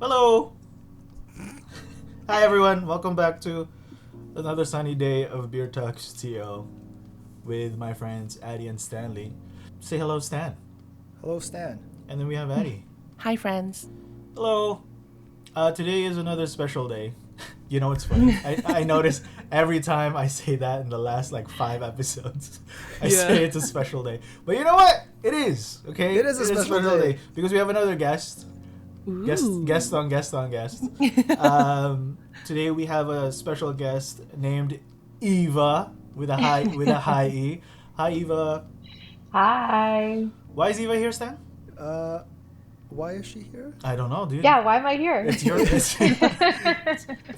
Hello! Hi everyone, welcome back to another sunny day of Beer Talks TO with my friends Addie and Stanley. Say hello, Stan. Hello, Stan. And then we have Addie. Hi, friends. Hello! Today is another special day. You know what's funny? I notice every time I say that in the last 5 episodes, I say it's a special day. But you know what? It is, okay? It is a special day. Because we have another guest. Guest on guest. Today we have a special guest named Eva with a high E. Hi, Eva. Hi. Why is Eva here, Stan? Why is she here? I don't know, dude. Yeah, why am I here? It's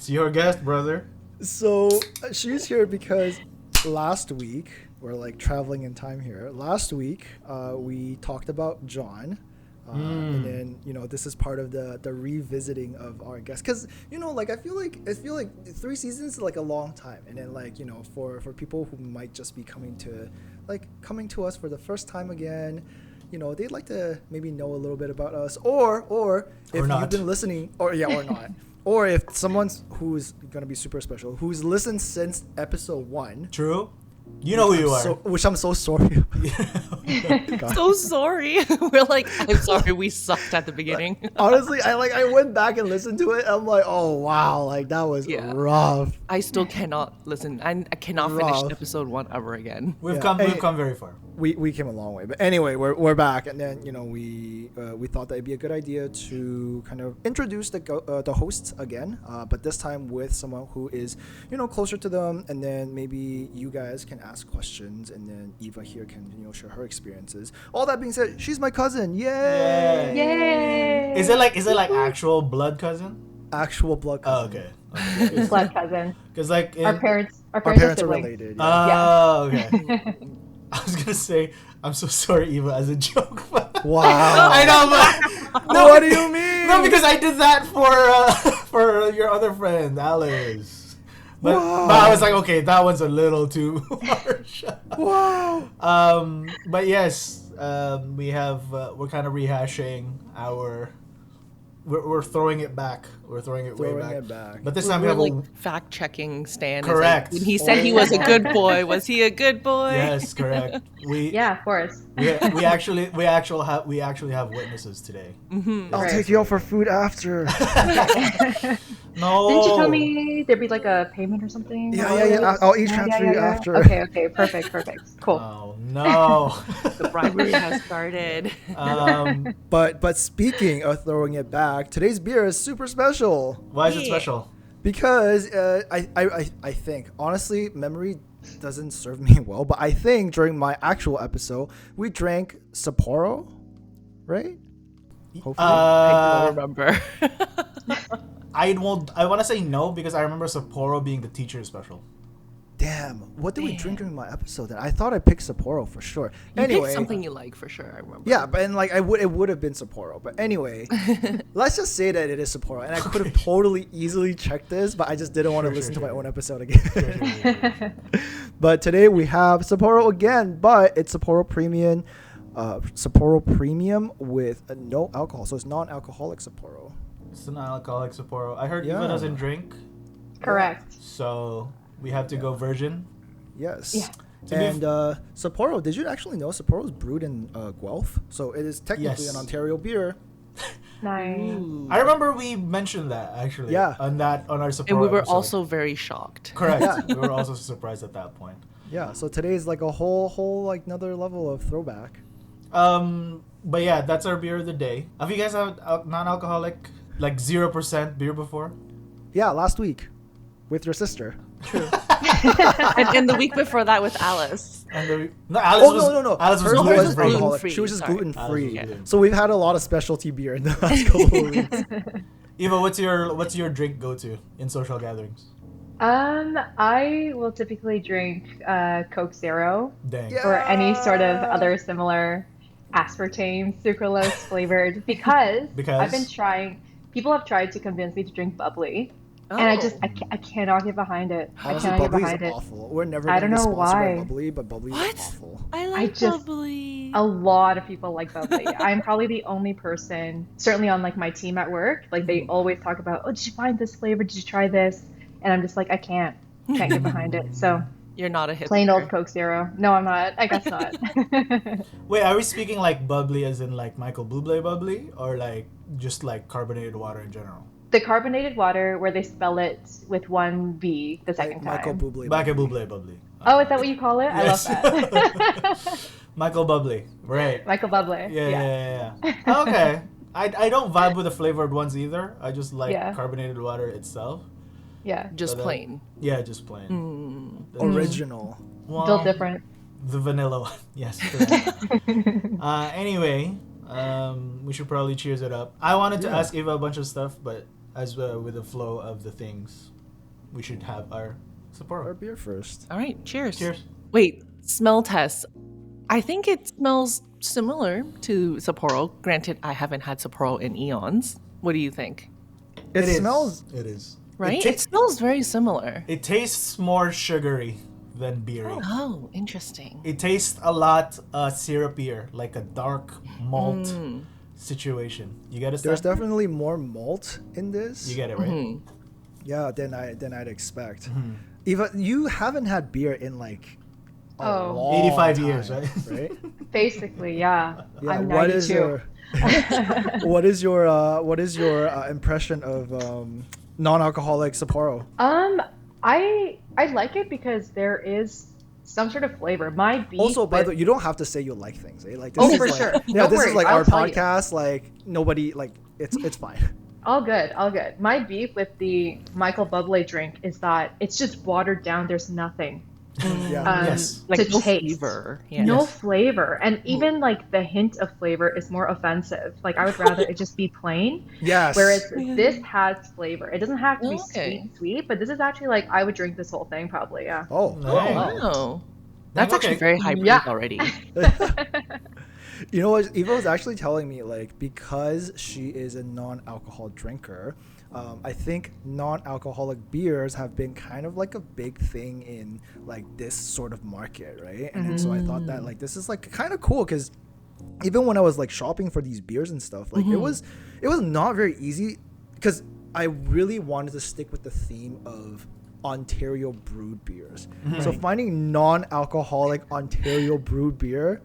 your guest, brother. So she's here because last week, we're traveling in time here. Last week, we talked about John. And then this is part of the revisiting of our guests, because I feel like 3 seasons is a long time, and then for people who might just be coming to us for the first time again, they'd like to maybe know a little bit about us, or if you've been listening, or not, or if someone's who's gonna be super special, who's listened since episode 1. True. You know who you are. Which I'm so sorry. So sorry. We're I'm sorry we sucked at the beginning. Honestly, I went back and listened to it. I'm like, oh wow, that was rough. I still cannot listen. I cannot finish episode 1 ever again. We've come very far. We came a long way, but anyway, we're back, and then we thought that it'd be a good idea to kind of introduce the hosts again, but this time with someone who is closer to them, and then maybe you guys can ask questions, and then Eva here can share her experiences. All that being said, she's my cousin. Yay! Yay! Is it like actual blood cousin? Actual blood cousin. Oh, okay. Blood cousin. Because our parents our are parents are siblings. related. Oh, okay. I was gonna say, I'm so sorry, Eva, as a joke. But Wow. I know, but no. What do you mean? No, because I did that for your other friend, Alice. But I was like, okay, that one's a little too harsh. Wow. But yes, we're kind of rehashing our. We're throwing it back. We're throwing it way back. But this time we have fact checking Stan. Correct. When he said he was a good boy, was he a good boy? Yes, correct. Yeah, of course. We actually have witnesses today. Mm-hmm. I'll take you out for food after. No. Didn't you tell me there'd be a payment or something? Yeah. I'll eat transfer you after. Okay. Perfect. Cool. Oh no. The bribery has started. But speaking of throwing it back, today's beer is super special. Why is it special? Because I think, honestly, memory doesn't serve me well, but I think during my actual episode, we drank Sapporo, right? Hopefully. I don't remember. I want to say no, because I remember Sapporo being the teacher special. Damn, what did we drink during my episode then? I thought I picked Sapporo for sure. You picked something you like for sure, I remember. Yeah, but it would have been Sapporo. But anyway, let's just say that it is Sapporo. And I could have totally easily checked this, but I just didn't want to listen to my own episode again. But today we have Sapporo again, but it's Sapporo Premium with no alcohol. So it's non-alcoholic Sapporo. It's a non-alcoholic Sapporo. I heard Eva doesn't drink. Correct. So we have to go virgin. Yes. Yeah. And Sapporo, did you actually know Sapporo is brewed in Guelph? So it is technically an Ontario beer. Nice. Ooh. I remember we mentioned that actually. Yeah. On our Sapporo And we were episode. also very shocked. Correct. Yeah. We were also surprised at that point. Yeah. So today is a whole another level of throwback. But yeah, that's our beer of the day. Have you guys had non-alcoholic 0% beer before? Yeah, last week with your sister. True. and the week before that with Alice. Alice No. Alice was Hers was gluten-free. alcoholic. She was just Sorry. gluten-free. Yeah. So we've had a lot of specialty beer in the last couple of weeks. Eva, what's your drink go-to in social gatherings? I will typically drink Coke Zero Dang. Yeah. or any sort of other similar aspartame, sucralose flavored because I've been trying. People have tried to convince me to drink bubbly, And Oh. I cannot get behind it. Honestly, I cannot get bubbly behind is it. awful. We're never I gonna don't get know sponsored by why. bubbly, but bubbly What? is awful. I I like just bubbly. a lot of people like bubbly. I'm probably the only person, certainly on like my team at work, like they always talk about, oh, did you find this flavor? Did you try this? And I'm just like, I can't get behind it. So You're not a plain old hipster. Coke Zero. No, I'm not. I guess not. Wait, are we speaking like bubbly as in like Michael Bublé bubbly, or like just like carbonated water in general? The carbonated water where they spell it with one B the second Like Michael time. Bublé. Michael bubbly. Bublé bubbly. Oh, is that what you call it? Yes. I love that. Michael Bublé, right? Michael Bublé. Yeah. Okay. I don't vibe with the flavored ones either. I just like Yeah. carbonated water itself. Yeah. Just But, plain. Yeah, just plain. Original. Well, Built different. The vanilla one. Yes. Correct. Anyway, we should probably cheers it up. I wanted to ask Eva a bunch of stuff, but as with the flow of the things, we should have our Our Sapporo. beer first. All right, cheers. Cheers. Wait, smell test. I think it smells similar to Sapporo. Granted, I haven't had Sapporo in eons. What do you think? It is. smells. It is. Right? It, It smells very similar. it tastes more sugary than beery. Oh, interesting. It tastes a lot syrupier, like a dark malt situation. You get it? There's Steph? definitely more malt in this. You get it right. Mm-hmm. Yeah, than I'd expect. Mm-hmm. Eva, you haven't had beer in like a Oh. long 85 time, years, right? Right? Basically, yeah. Yeah. I'm What 92. is your what is your impression of non-alcoholic Sapporo? I like it because there is some sort of flavor. My beef. Also, by with- the way, you don't have to say you like things. Eh? Like this Oh, is for like, sure. Yeah, Don't this worry, is like I'll our tell you. podcast. Like nobody, like it's fine. All good, all good. My beef with the Michael Bublé drink is that it's just watered down. There's nothing Yeah. Yes. Like to no taste. flavor. Yeah. No Yes. flavor, and even like the hint of flavor is more offensive. Like I would rather it just be plain. Yes. Whereas this has flavor. It doesn't have to be Okay. sweet, but this is actually like I would drink this whole thing probably. Yeah. Oh. Nice. Oh. That's Okay. actually very hybrid Yeah. already. You know what? Eva was actually telling me, like, because she is a non-alcohol drinker, I think non-alcoholic beers have been kind of like a big thing in like this sort of market, right? And then so I thought that like this is like kind of cool because even when I was like shopping for these beers and stuff, like it was not very easy because I really wanted to stick with the theme of Ontario brewed beers. So finding non-alcoholic Ontario brewed beer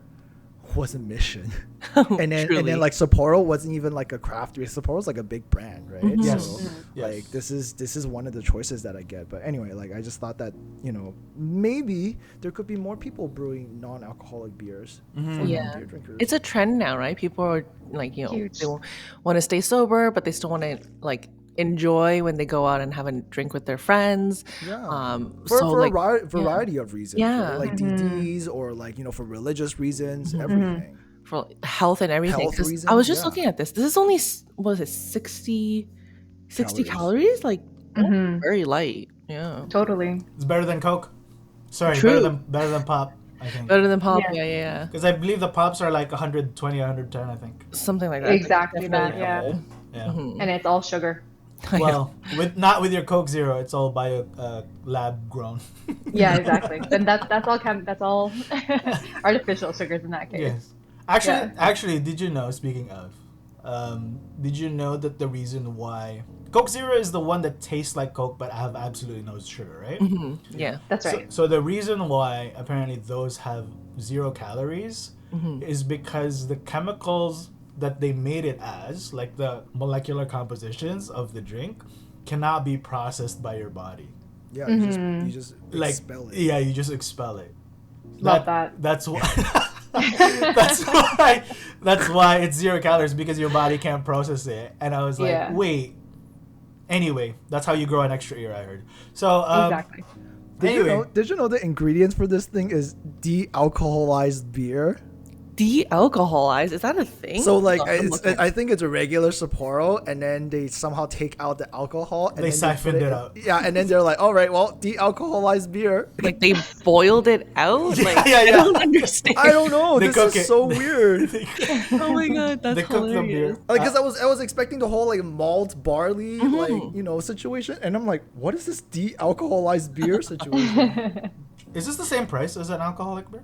was a mission. and then Truly. like Sapporo wasn't even like a craft beer. Sapporo's like a big brand, right? Yes. So Yes. like this is one of the choices that I get. But anyway, like I just thought that, you know, maybe there could be more people brewing non-alcoholic beers for Yeah. non-beer drinkers. It's a trend now, right? People are like, you know, Huge. they want to stay sober, but they still want to like enjoy when they go out and have a drink with their friends. Yeah. So for like, a variety of reasons. Yeah. For like DDs or like, you know, for religious reasons, everything. for health and everything. Health 'Cause reasons, I was just yeah. looking at this. This is only, what was it, 60 calories? Like, very light. Yeah. Totally. It's better than Coke. Sorry, True. better than pop. I think. Better than pop. Yeah. Yeah. Because I believe the pops are like 120, 110, I think. Something like that. Exactly that. Definitely Yeah. double. Yeah. And it's all sugar. Well, not with your Coke Zero. It's all bio lab grown. Yeah, exactly. Then that's all artificial sugars in that case. Yes. Actually, did you know? Speaking of, did you know that the reason why Coke Zero is the one that tastes like Coke but have absolutely no sugar, right? Yeah. That's right. So the reason why apparently those have 0 calories is because the chemicals that they made it as, like the molecular compositions of the drink, cannot be processed by your body. Yeah, you just Like, expel it. yeah, you just expel it. Love that. That's why. That's why it's 0 calories, because your body can't process it. And I was like, Yeah. wait. Anyway, that's how you grow an extra ear, I heard. So Exactly. Did anyway, you know the ingredients for this thing is de-alcoholized beer? De-alcoholize? Is that a thing? So like, I'm looking. I think it's a regular Sapporo, and then they somehow take out the alcohol. And They then siphoned put it out. Yeah, and then they're like, all right, well, de-alcoholized beer. Like they boiled it out? Yeah, Like, yeah, I yeah. don't understand. I don't know. They This cook is it. so weird. Oh my god, that's They cook the hilarious. beer. Like, cause I was expecting the whole like malt barley situation, and I'm like, what is this de-alcoholized beer situation? Is this the same price as an alcoholic beer?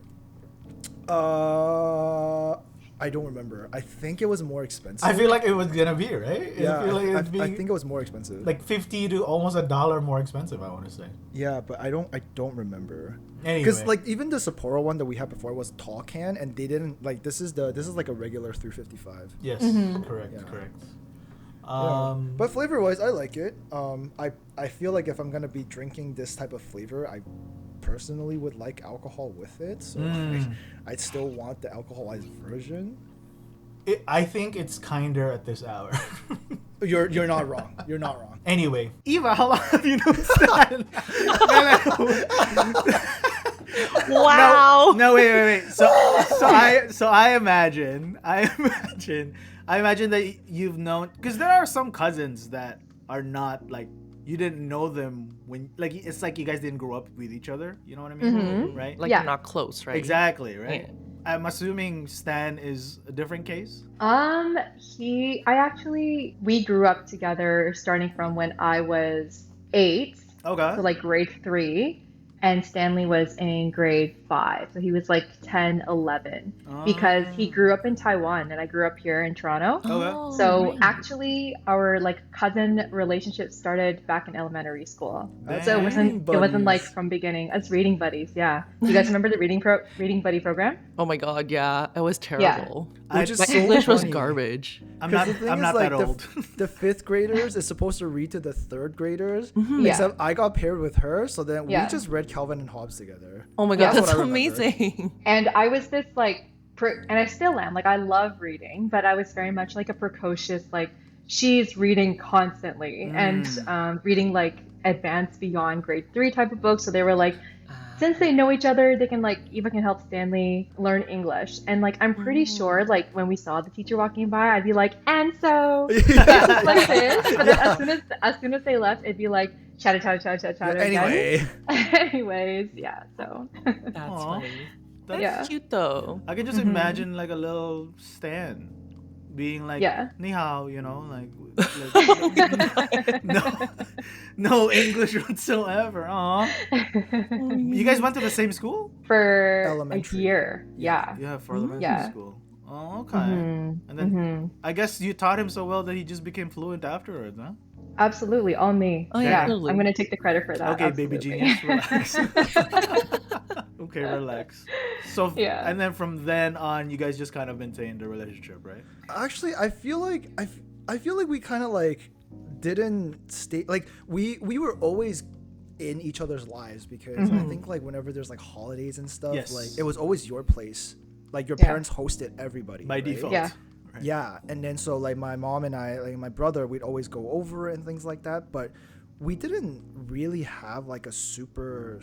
I don't remember. I think it was more expensive. I feel like it was gonna be, right? Yeah, I feel like it'd be I think it was more expensive. like $50 to almost $1 more expensive, I want to say. Yeah, but I don't remember. Anyway. Because like even the Sapporo one that we had before was tall can, and they didn't like this is like a regular 355. Yes, correct, Yeah. correct. But flavor wise, I like it. I feel like if I'm gonna be drinking this type of flavor, I personally would like alcohol with it. So I'd still want the alcoholized version. I think it's kinder at this hour. You're not wrong. You're not wrong. Anyway, Eva, how long have you known Stan? Wow. No, wait. So I imagine that you've known, because there are some cousins that are not like, you didn't know them when, like, it's like you guys didn't grow up with each other. You know what I mean? Right? Like Yeah. you're not close, right? Exactly, right? Yeah. I'm assuming Stan is a different case. We grew up together starting from when I was 8, Okay. so like grade 3, and Stanley was in grade 5, so he was like 10, 11, because he grew up in Taiwan and I grew up here in Toronto. Okay. So right. actually, our like cousin relationship started back in elementary school. That's So reading it wasn't like buddies. from beginning. As reading buddies, yeah. You guys remember the reading buddy program? Oh my god, yeah. It was terrible. Which is My so English was funny. garbage. I'm 'Cause not. the thing I'm is, not like, that old. The 5th graders is supposed to read to the 3rd graders. Yeah. Except I got paired with her, so then Yeah. we just read Calvin and Hobbes together. Oh my Yeah. god, That's that's what I remember. amazing. And I was this like, and I still am. Like, I love reading, but I was very much like a precocious, like, she's reading constantly and reading like advanced beyond grade 3 type of books. So they were like, since they know each other, they can like, Eva can help Stanley learn English. And like, I'm pretty sure like when we saw the teacher walking by, I'd be like, and so this is like this. But then as soon as they left, it'd be like, chatter again. Anyway, Anyways, yeah. So That's Aw. funny. That's Yeah. Cute though. I can just imagine like a little Stan being like, Yeah. ni hao, you know, like no English whatsoever. Aw. You guys went to the same school? for Elementary. a year, yeah. Yeah, for elementary Yeah. school. Oh, okay. And then I guess you taught him so well that he just became fluent afterwards, huh? Absolutely, all me. Oh, yeah, yeah, absolutely. I'm gonna take the credit for that. Okay, baby absolutely. genius, relax. Okay, relax. So, Yeah. and then from then on, you guys just kind of maintained the relationship, right? actually, I feel like we kind of like didn't stay like we were always in each other's lives because I think like whenever there's like holidays and stuff, Yes. like it was always your place. Like your Yeah. parents hosted everybody By right? default. Yeah. Right. Yeah, and then so like my mom and I, like my brother, we'd always go over and things like that, but we didn't really have like a super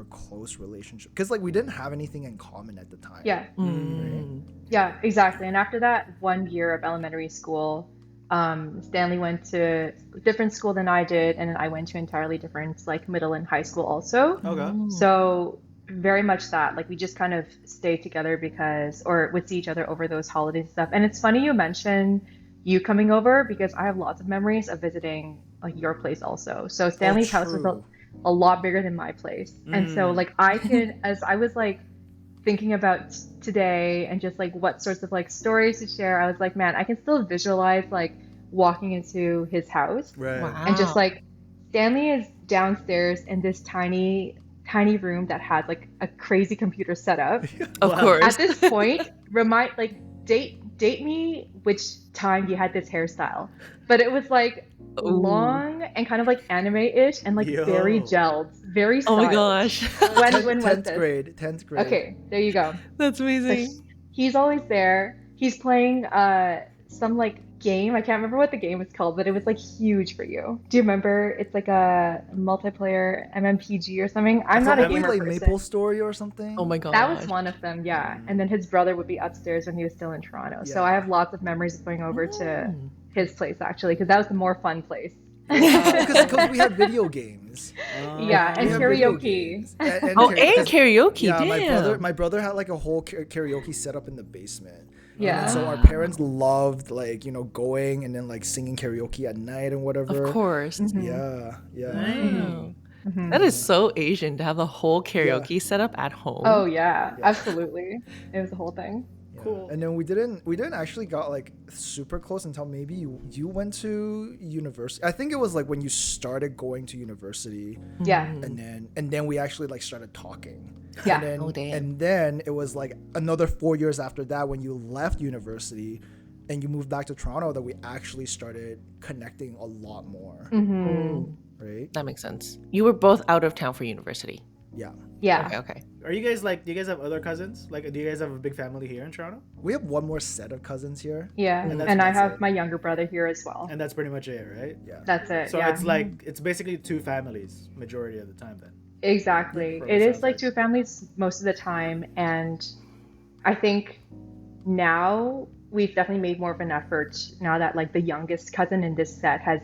close relationship because like we didn't have anything in common at the time. Yeah, Mm. yeah, exactly. And after that 1 year of elementary school, Stanley went to a different school than I did, and then I went to entirely different like middle and high school also. Okay. So very much that like we just kind of stayed together because or would see each other over those holidays and stuff. And it's funny you mentioned you coming over because I have lots of memories of visiting like your place also. So Stanley's house was true. a lot bigger than my place. And so like I can as I was like thinking about today and just like what sorts of like stories to share, I was like, man, I can still visualize like walking into his house Right. Wow. and just like Stanley is downstairs in this tiny room that had like a crazy computer setup. Of Wow. course. At this point, date me which time you had this hairstyle. But it was like Ooh. long and kind of like anime-ish and like very Yo. gelled, very Oh my styled. gosh. When was 10th this? grade. 10th grade. Okay, there you go. That's So amazing. he's always there. He's playing some like game. I can't remember what the game was called, but it was like huge for you. Do you remember? It's like a multiplayer MMPG or something. I'm not a Probably gamer like person. Maple Story or something. Oh my god. That was one of them, yeah. And then his brother would be upstairs when he was still in Toronto. So I Yeah. have lots of memories of going over to Oh. his place actually, because that was the more fun place. Because we have video games. Yeah, and We have video karaoke. games. Oh, and karaoke. Yeah, Damn. my brother had like a whole karaoke set up in the basement. Yeah. And so our parents loved like, going and then like singing karaoke at night and whatever. Of course. Yeah. Wow. That is so Asian to have a whole karaoke set up at home. Oh yeah, absolutely. It was the whole thing. Yeah. Cool. And then we didn't actually got like super close until maybe you went to university. I think it was like when you started going to university, Yeah. and then we actually like started talking. Yeah. And then it was like another 4 years after that when you left university and you moved back to Toronto that we actually started connecting a lot more. Right? That makes sense. You were both out of town for university. Yeah. Yeah. Okay. Are you guys like? Do you guys have other cousins? Like, do you guys have a big family here in Toronto? We have one more set of cousins here. Yeah. And And I that's have it. my younger brother here as well. And that's pretty much it, right? Yeah. That's it. So yeah. it's like it's basically two families majority of the time then. Exactly. From It the is sounds like like. two families most of the time. And I think now we've definitely made more of an effort now that like the youngest cousin in this set has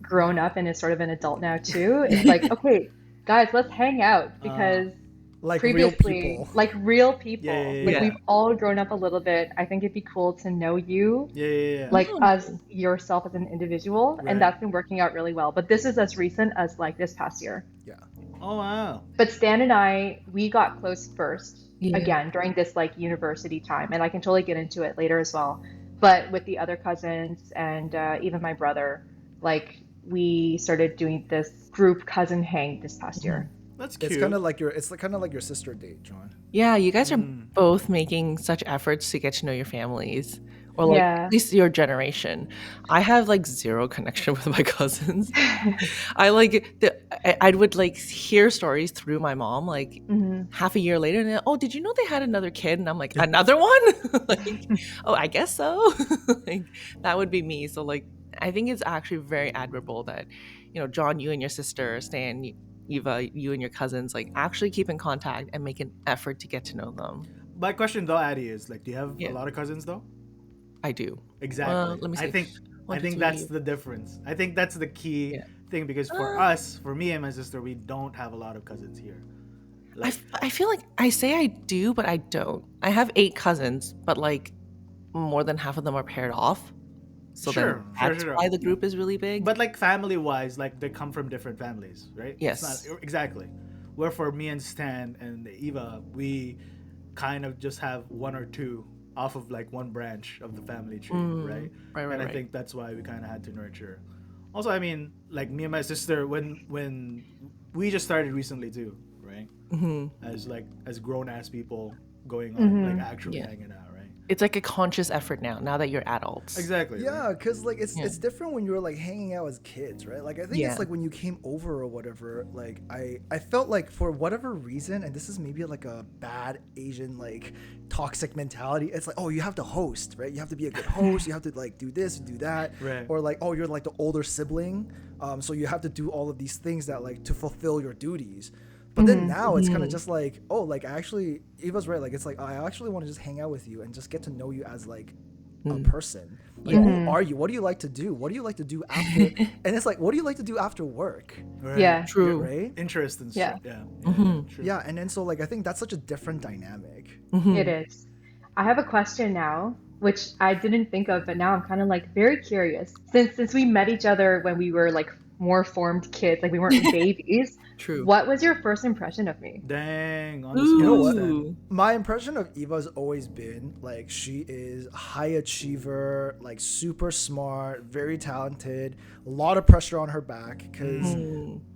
grown up and is sort of an adult now too. It's like, okay, guys, let's hang out because Like real previously, people. like real people, Yeah. like we've all grown up a little bit. I think it'd be cool to know you Yeah. like as yourself as an individual, Right. and that's been working out really well. But this is as recent as like this past year. Yeah. Oh wow. But Stan and I, we got close first Yeah. again during this like university time, and I can totally get into it later as well. But with the other cousins and even my brother, like we started doing this group cousin hang this past year. That's cute. It's kind of like your sister date, John. Yeah, you guys are both making such efforts to get to know your families, or like Yeah. at least your generation. I have like zero connection with my cousins. I would like hear stories through my mom like half a year later, and then, oh, did you know they had another kid? And I'm like, another one? Like, oh, I guess so. Like that would be me. So like, I think it's actually very admirable that John, you and your sister, Stan, Eva, you and your cousins like actually keep in contact and make an effort to get to know them. My question though, Addie, is like, do you have Yeah. a lot of cousins though? I do. Exactly. Let me see. I think One, I two, think three. that's the difference. I think that's the key thing because for us, for me and my sister, we don't have a lot of cousins here. I feel like I say I do, but I don't. I have 8 cousins, but like more than half of them are paired off. So Sure, then that's sure. why the group is really big. But like family wise, like they come from different families, right? Yes. It's not, exactly. Where for me and Stan and Eva, we kind of just have one or two off of like one branch of the family tree, right? Right, And I right. think that's why we kind of had to nurture. Also, I mean, like me and my sister, when we just started recently too, right? As grown ass people going on, like actually Yeah. hanging out, right? It's like a conscious effort now that you're adults. Exactly. Yeah, right? because like it's different when you were like hanging out as kids, right? Like I think Yeah. it's like when you came over or whatever. Like I felt like for whatever reason, and this is maybe like a bad Asian like toxic mentality. It's like, oh, you have to host, right? You have to be a good host. You have to like do this, do that, Right. or like, oh, you're like the older sibling, so you have to do all of these things that like to fulfill your duties. But then now it's kind of just like, oh, like actually, Eva's right. Like it's like I actually want to just hang out with you and just get to know you as like a person. Like, who are you? What do you like to do? What do you like to do after? And it's like, what do you like to do after work? Right. Yeah. True. Right? Interest and Yeah. stuff. Yeah. True. Yeah, and then so like I think that's such a different dynamic. It is. I have a question now, which I didn't think of, but now I'm kind of like very curious. Since we met each other when we were like more formed kids, like we weren't babies. True. What was your first impression of me? Dang. On the Ooh. You know what? Ooh. My impression of Eva's always been like she is a high achiever, like super smart, very talented, a lot of pressure on her back because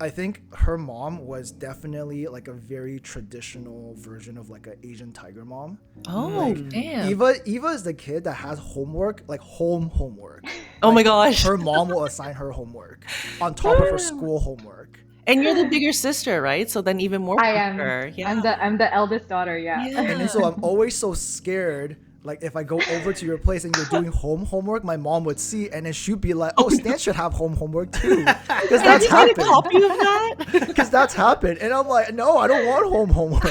I think her mom was definitely like a very traditional version of like an Asian tiger mom. Oh, damn. Eva is the kid that has homework, like homework. Oh my gosh. Her mom will assign her homework on top of her school homework. And you're the bigger sister, right? So then even more I am. pressure. Yeah. I'm the eldest daughter. Yeah. Yeah. And then so I'm always so scared like if I go over to your place and you're doing homework, my mom would see, and then she'd be like, "Oh, Stan should have homework too," because that's happened. A copy of that? Because that's happened, and I'm like, "No, I don't want homework."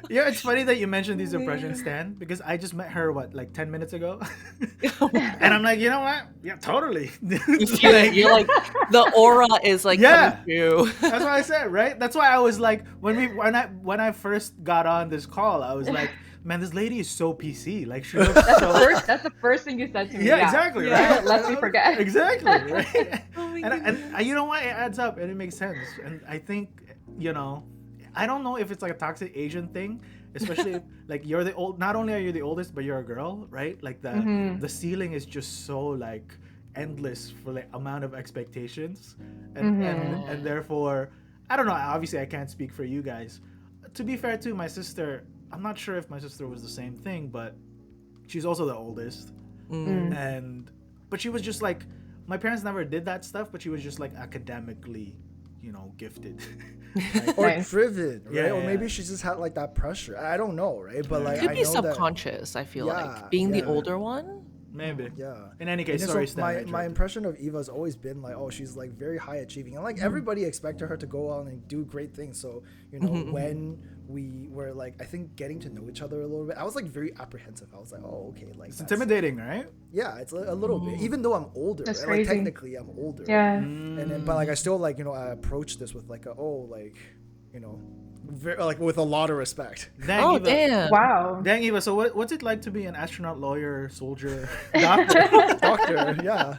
Yeah, it's funny that you mentioned these impressions, Stan, because I just met her like 10 minutes ago, and I'm like, you know what? Yeah, totally. You feel it. You're like, the aura is like coming through. That's what I said, right? That's why I was like, when I first got on this call, I was like, man, this lady is so PC. Like she looks that's the first thing you said to me. Yeah, exactly. Right? Lest we forget. Exactly. Right. Oh my and you know what? It adds up and it makes sense. And I think, I don't know if it's like a toxic Asian thing, especially if, like you're not only are you the oldest, but you're a girl, right? Like the ceiling is just so like endless for the amount of expectations, and therefore, I don't know. Obviously, I can't speak for you guys. To be fair to my sister, I'm not sure if my sister was the same thing, but she's also the oldest, but she was just like, my parents never did that stuff, but she was just like academically, gifted. Or driven, right? Yeah, or maybe she just had like that pressure. I don't know, right? But like, It could I be know subconscious, I feel like. Being the older one. Maybe. Yeah. In any case, And sorry, so Stan. my impression of Eva has always been like, oh, she's like very high achieving, and like everybody expected her to go out and do great things. So when we were like, I think getting to know each other a little bit, I was like very appreciative. I was like, oh, okay, like It's intimidating, right? Yeah, it's a little bit. Even though I'm older, That's right? crazy. Like technically I'm older. Yeah. And then, but like I still like I approach this with like very, like with a lot of respect. Dang, Eva. Damn. Wow. Dang, Eva. So what's it like to be an astronaut, lawyer, soldier, doctor, Doctor,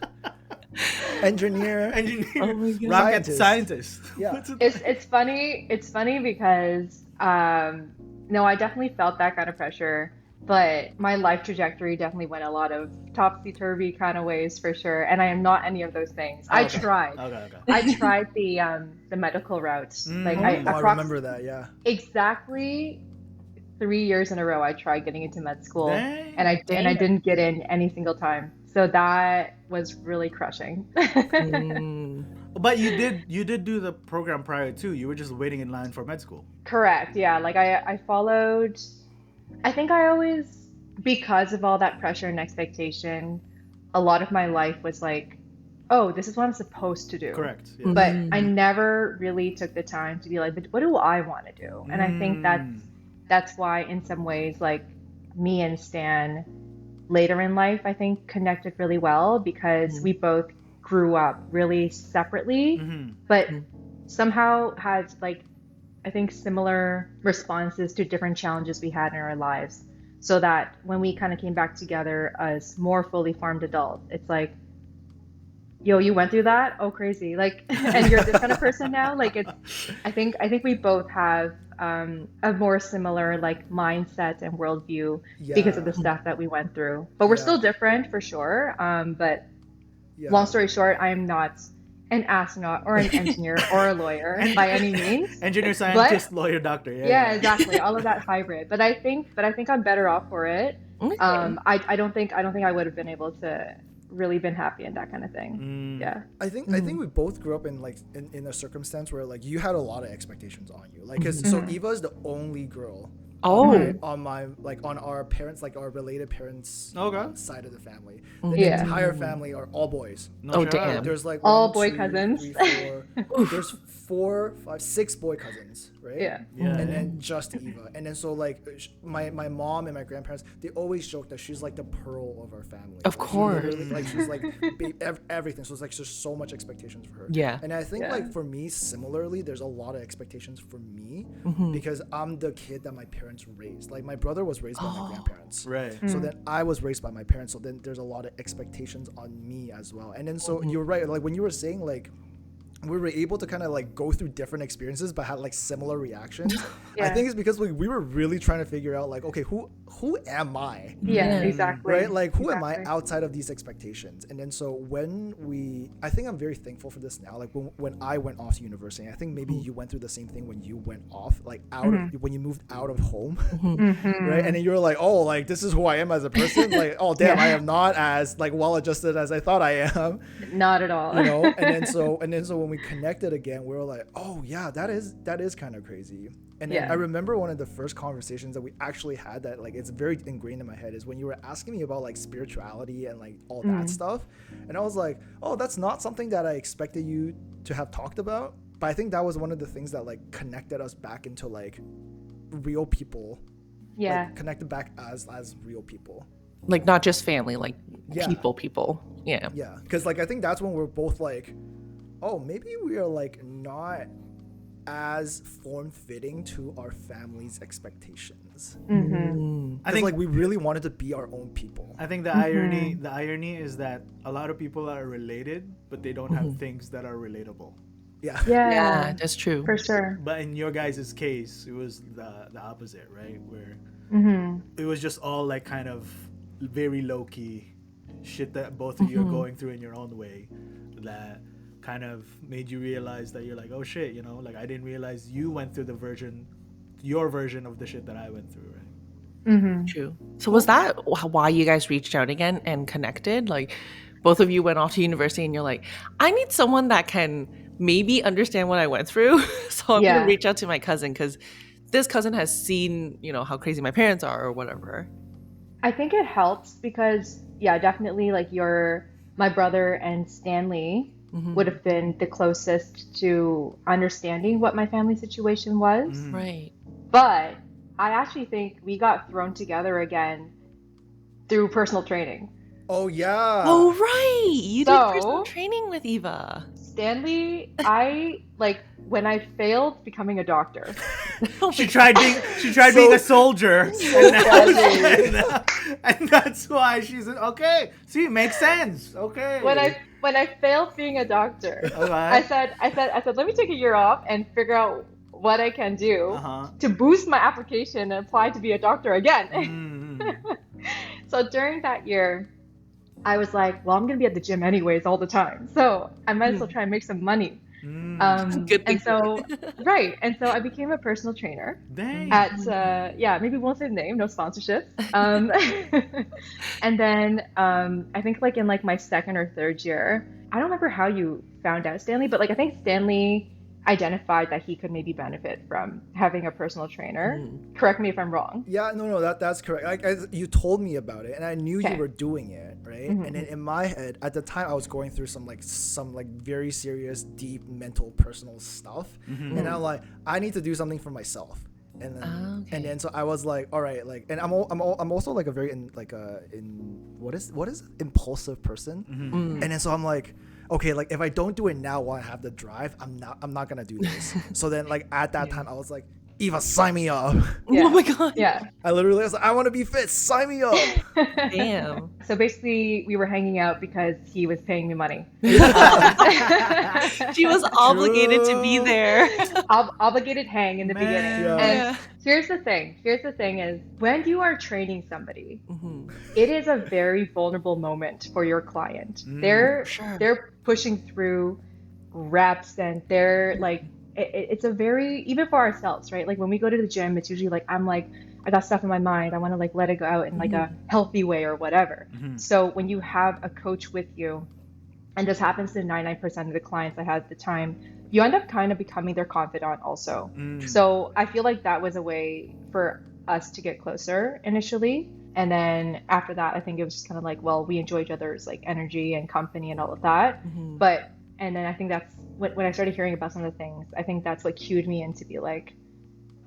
engineer, Oh my God. rocket scientist? Yeah. What's it It's funny. It's funny because no, I definitely felt that kind of pressure, but my life trajectory definitely went a lot of topsy-turvy kind of ways for sure. And I am not any of those things. I tried. Okay. I tried the medical route. Like I remember that. Yeah. exactly 3 years in a row I tried getting into med school. Dang. And I didn't get in any single time. So that was really crushing. But you did do the program prior too. You were just waiting in line for med school. Correct. Yeah. Like I followed, I think I always, because of all that pressure and expectation, a lot of my life was like, oh, this is what I'm supposed to do. Correct. Yeah. But I never really took the time to be like, but what do I want to do? And I think that's why in some ways, like me and Stan later in life, I think connected really well because we both grew up really separately, but somehow had like, I think similar responses to different challenges we had in our lives. So that when we kind of came back together as more fully formed adults, it's like, yo, you went through that? Oh, crazy. Like, and you're this kind of person now? Like, I think we both have a more similar like mindset and worldview because of the stuff that we went through. But we're still different for sure. But long story short, I am not an astronaut or an engineer or a lawyer by any means. Engineer, scientist, lawyer, doctor. Yeah, exactly. All of that hybrid. But I think I'm better off for it. Okay. I don't think I would have been able to really been happy in that kind of thing. Yeah. I think we both grew up in like in a circumstance where like you had a lot of expectations on you. Like, so Eva is the only girl. On our parents, like our related parents side of the family. The entire family are all boys. Damn. There's like all 1, boy 2, cousins. 3, 4. There's 4, 5, 6 boy cousins, right? Yeah. And then just Eva. And then so like my mom and my grandparents, they always joke that she's like the pearl of our family. Of course. She's like everything. So it's like there's so much expectations for her. Yeah. And I think like for me, similarly, there's a lot of expectations for me because I'm the kid that my parents raised. Like my brother was raised by my grandparents. Right. So then I was raised by my parents. So then there's a lot of expectations on me as well. And then so you're right. Like when you were saying like we were able to kind of like go through different experiences but had like similar reactions. I think it's because we were really trying to figure out like, okay, who am I? Yeah, exactly. Right? Like who am I outside of these expectations? And then so I think I'm very thankful for this now. Like when I went off to university, I think maybe you went through the same thing when you went off, like when you moved out of home, right? And then you're like, oh, like this is who I am as a person. Like, oh damn, I am not as like well adjusted as I thought I am. Not at all. You know? And then so when we connected again, we were like, oh yeah, that is kind of crazy. And I remember one of the first conversations that we actually had that like it's very ingrained in my head is when you were asking me about like spirituality and like all that stuff, and I was like, oh, that's not something that I expected you to have talked about, but I think that was one of the things that like connected us back into like real people, like connected back as real people, like not just family, like people. Yeah, because like I think that's when we're both like, oh, maybe we are like not as form-fitting to our family's expectations. I think like we really wanted to be our own people. I think the irony is that a lot of people are related, but they don't have things that are relatable. Yeah, that's true. For sure. But in your guys' case, it was the opposite, right? Where it was just all like kind of very low-key shit that both of you are going through in your own way that kind of made you realize that you're like, oh shit, you know, like I didn't realize you went through your version of the shit that I went through, right? True. So was that why you guys reached out again and connected? Like both of you went off to university and you're like, I need someone that can maybe understand what I went through. So I'm gonna reach out to my cousin because this cousin has seen, you know, how crazy my parents are or whatever. I think it helps because definitely like my brother and Stanley would have been the closest to understanding what my family situation was. Right. But I actually think we got thrown together again through personal training. Oh, yeah. Oh, right. You did personal training with Eva. Stanley, when I failed becoming a doctor. She tried being a soldier. And that's why she's okay. See, it makes sense. Okay. When I failed being a doctor, I said, let me take a year off and figure out what I can do to boost my application and apply to be a doctor again. So during that year, I was like, well, I'm going to be at the gym anyways all the time. So I might as well try and make some money. Good thing. And so, and so I became a personal trainer. Dang. At, maybe won't say the name, no sponsorships. And then I think like in like my second or third year, I don't remember how you found out, Stanley, but like I think Stanley identified that he could maybe benefit from having a personal trainer. Correct me if I'm wrong. Yeah, no, that's correct. You told me about it, and I knew you were doing it, right? And then in my head, at the time, I was going through some very serious, deep mental, personal stuff, and I'm like, I need to do something for myself. And then, and then so I was like, all right, like, and I'm also like a very what is impulsive person, and then so I'm like, okay, like if I don't do it now while I have the drive, I'm not gonna do this. So then like at that time I was like, Eva, sign me up. Oh my god. Yeah. I literally was like, I want to be fit, sign me up. Damn. So basically we were hanging out because he was paying me money. She was obligated to be there. Obligated hang in the beginning. Yeah. And here's the thing is when you are training somebody, it is a very vulnerable moment for your client. They're pushing through reps and they're like, it's a very, even for ourselves, right? Like when we go to the gym, it's usually like, I'm like, I got stuff in my mind. I want to like let it go out in like a healthy way or whatever. So when you have a coach with you, and this happens to 99% of the clients I had at the time, you end up kind of becoming their confidant also. So I feel like that was a way for us to get closer initially. And then after that, I think it was just kind of like, well, we enjoy each other's like energy and company and all of that. And then I think that's when I started hearing about some of the things, I think that's what cued me in to be like,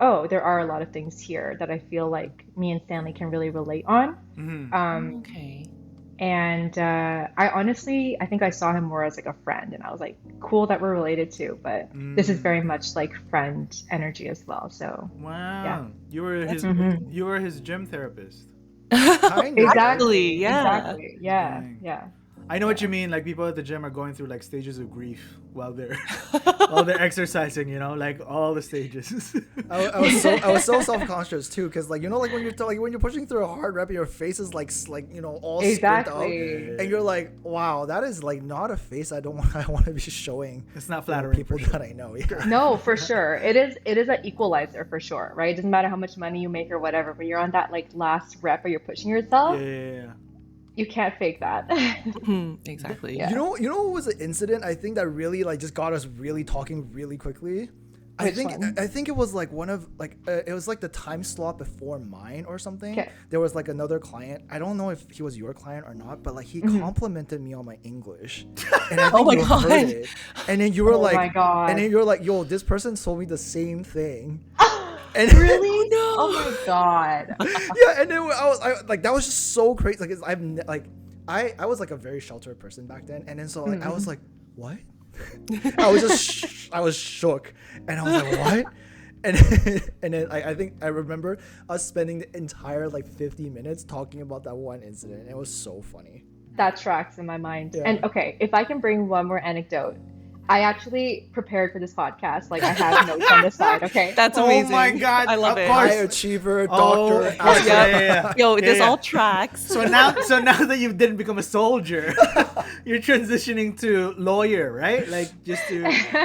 oh, there are a lot of things here that I feel like me and Stanley can really relate on. Okay. And I think I saw him more as like a friend, and I was like, cool that we're related too, but this is very much like friend energy as well. So wow, you were his gym therapist. Exactly. Yeah. Yeah. I know what you mean. Like people at the gym are going through like stages of grief while they're exercising. You know, like all the stages. I was so self-conscious too, because like you know, like when you're pushing through a hard rep, your face is like you know all screwed out, and you're like, wow, that is like not a face I want to be showing. It's not flattering people that I know. Yeah. No, for sure, it is an equalizer for sure, right? It doesn't matter how much money you make or whatever, but you're on that like last rep where you're pushing yourself. Yeah. You can't fake that. Exactly. Yeah. You know what was an incident I think that really like just got us really talking really quickly? I Which think one? I think it was like one of like it was like the time slot before mine or something. Okay. There was like another client. I don't know if he was your client or not, but like he Mm-hmm. complimented me on my English, and I Oh think my you God. heard it. And then you were Oh like, my God. and then you're like, yo, this person told me the same thing. And Really? no. Oh my God. yeah, and then like that was just so crazy. Like I was like a very sheltered person back then, and then so like I was like, what? I was just I was shook, and I was like, what? And then I think I remember us spending the entire like 50 minutes talking about that one incident. It was so funny. That tracks in my mind. Yeah. And okay, if I can bring one more anecdote, I actually prepared for this podcast. Like I have notes on the side. Okay. That's Oh amazing. my God, I love of it. course. High achiever, Oh, doctor, of course. athlete. Yeah. Yo, this Yeah. all tracks. So now that you didn't become a soldier, you're transitioning to lawyer, right? Like just to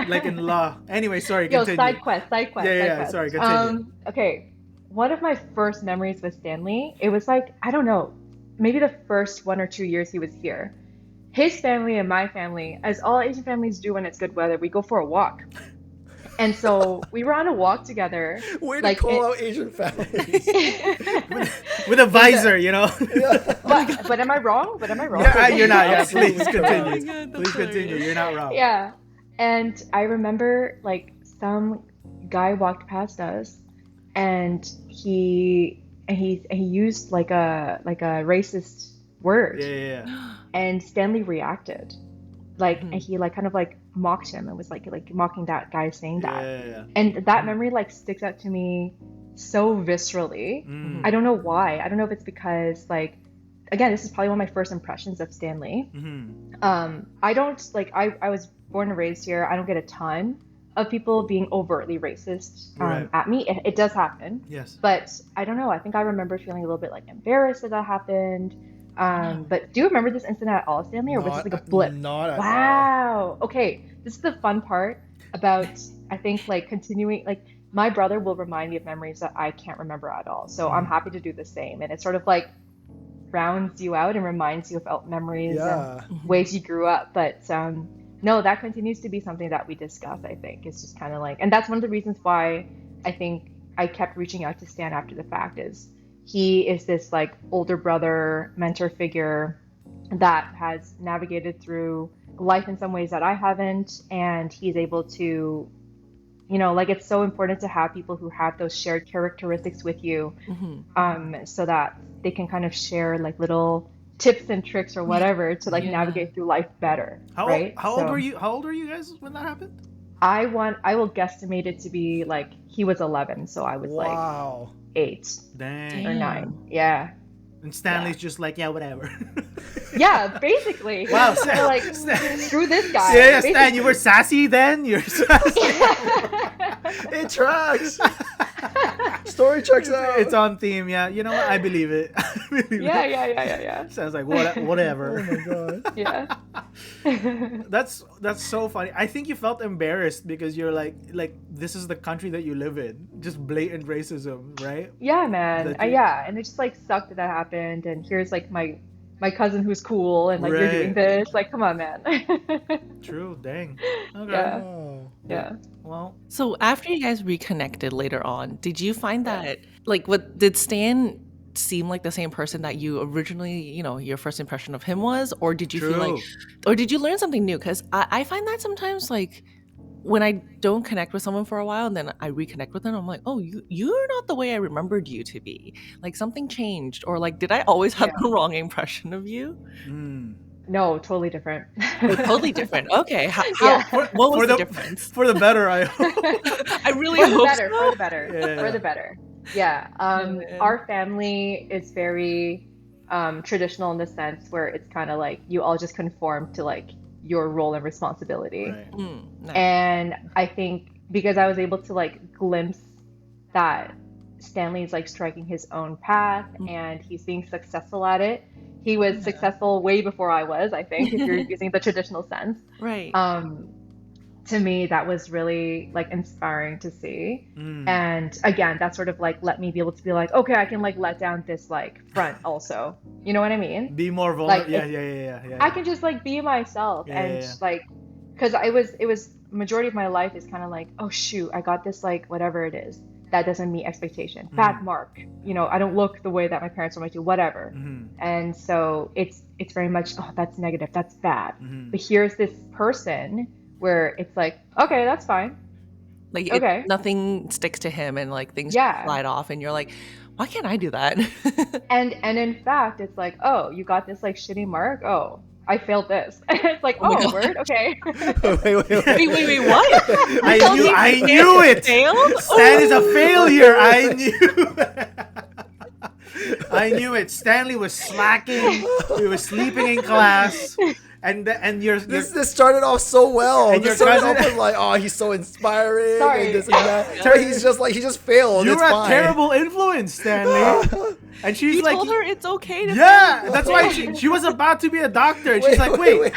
like in law. Anyway, sorry, Yo, continue. side quest. Yeah, sorry, continue. Okay. One of my first memories with Stanley, it was like, I don't know, maybe the first 1 or 2 years he was here. His family and my family, as all Asian families do when it's good weather, we go for a walk. And so we were on a walk together. Way to like call out Asian families. With a visor, you know. But am I wrong? Yeah, you're not. Yeah, please Absolutely continue. Oh my God, that's Please continue. You're not wrong. Yeah. And I remember like some guy walked past us and he used like a racist word. Yeah. And Stanley reacted. Like and he like kind of like mocked him and was like mocking that guy saying that. Yeah. And that memory like sticks out to me so viscerally. Mm. I don't know why. I don't know if it's because like again, this is probably one of my first impressions of Stanley. Mm-hmm. I don't like I was born and raised here. I don't get a ton of people being overtly racist Right. at me. It does happen. Yes. But I don't know. I think I remember feeling a little bit like embarrassed that happened. But do you remember this incident at all, Stanley, or was this like a blip? Not at all. Wow. Okay. This is the fun part about I think like continuing like my brother will remind me of memories that I can't remember at all. So I'm happy to do the same. And it sort of like rounds you out and reminds you of memories Yeah. and ways you grew up. But no, that continues to be something that we discuss, I think. It's just kind of like, and that's one of the reasons why I think I kept reaching out to Stan after the fact is he is this like older brother mentor figure that has navigated through life in some ways that I haven't, and he's able to, you know, like it's so important to have people who have those shared characteristics with you, so that they can kind of share like little tips and tricks or whatever to like navigate through life better. Right? How old were you? How old were you guys when that happened? I will guesstimate it to be like he was 11, so I was Wow. like 8 Dang. or 9. Yeah. And Stanley's just like, yeah, whatever. Yeah, basically. Wow, So, Stan. like, screw this guy. Yeah, Stan, you were sassy then? You're sassy. It tracks. Story checks out. It's on theme, yeah. You know what? I believe it. I believe Yeah, it. yeah. Sounds like whatever. Oh my god. Yeah. That's so funny. I think you felt embarrassed because you're like this is the country that you live in. Just blatant racism, right? Yeah, man. That you- Yeah, and it just like sucked that happened. And here's like my cousin who's cool, and like you're doing Right. this. Like, come on, man. True. Dang. Okay. Yeah. Oh. Yeah. Well, So after you guys reconnected later on, did you find that like what did Stan seem like the same person that you originally, you know, your first impression of him was, or did you feel like, True. or did you learn something new? Because I find that sometimes like when I don't connect with someone for a while and then I reconnect with them, I'm like, oh, you're not the way I remembered you to be. Like something changed, or like did I always have the wrong impression of you? No, totally different. Oh, totally different. Okay, Yeah. what was for the the difference? For the better, I hope. I really For the hope better, so. for the better, Yeah. for the better. Yeah. man. Our family is very traditional in the sense where it's kind of like you all just conform to like your role and responsibility. Right. Nice. And I think because I was able to like glimpse that Stanley's like striking his own path and he's being successful at it. He was successful way before I was, I think, if you're using the traditional sense. Right. To me, that was really like inspiring to see. Mm. And again, that sort of like let me be able to be like, okay, I can like let down this like front also. You know what I mean? Be more vulnerable. Like, Yeah. I can just like be myself Yeah, and yeah. like, because it was majority of my life is kind of like, oh shoot, I got this like whatever it is that doesn't meet expectation. Bad mark. I don't look the way that my parents want me to, whatever. And so it's very much, oh, that's negative, that's bad. But here's this person where it's like, okay, that's fine. Like okay, nothing sticks to him, and like things slide off, and you're like, why can't I do that? and in fact, it's like, oh, you got this like shitty mark. Oh, I failed this. It's like, oh word, okay. wait, what? I knew it. Stan is a failure. I knew. I knew it. Stanley was slacking. He was sleeping in class. And this started off so well. And this started off with like, oh, he's so inspiring. Sorry. And this and that. So he's just like, he just failed. You're it's a fine. terrible influence, Stanley. And she's you like, told her it's okay to yeah, that's why she was about to be a doctor. And she's like, wait,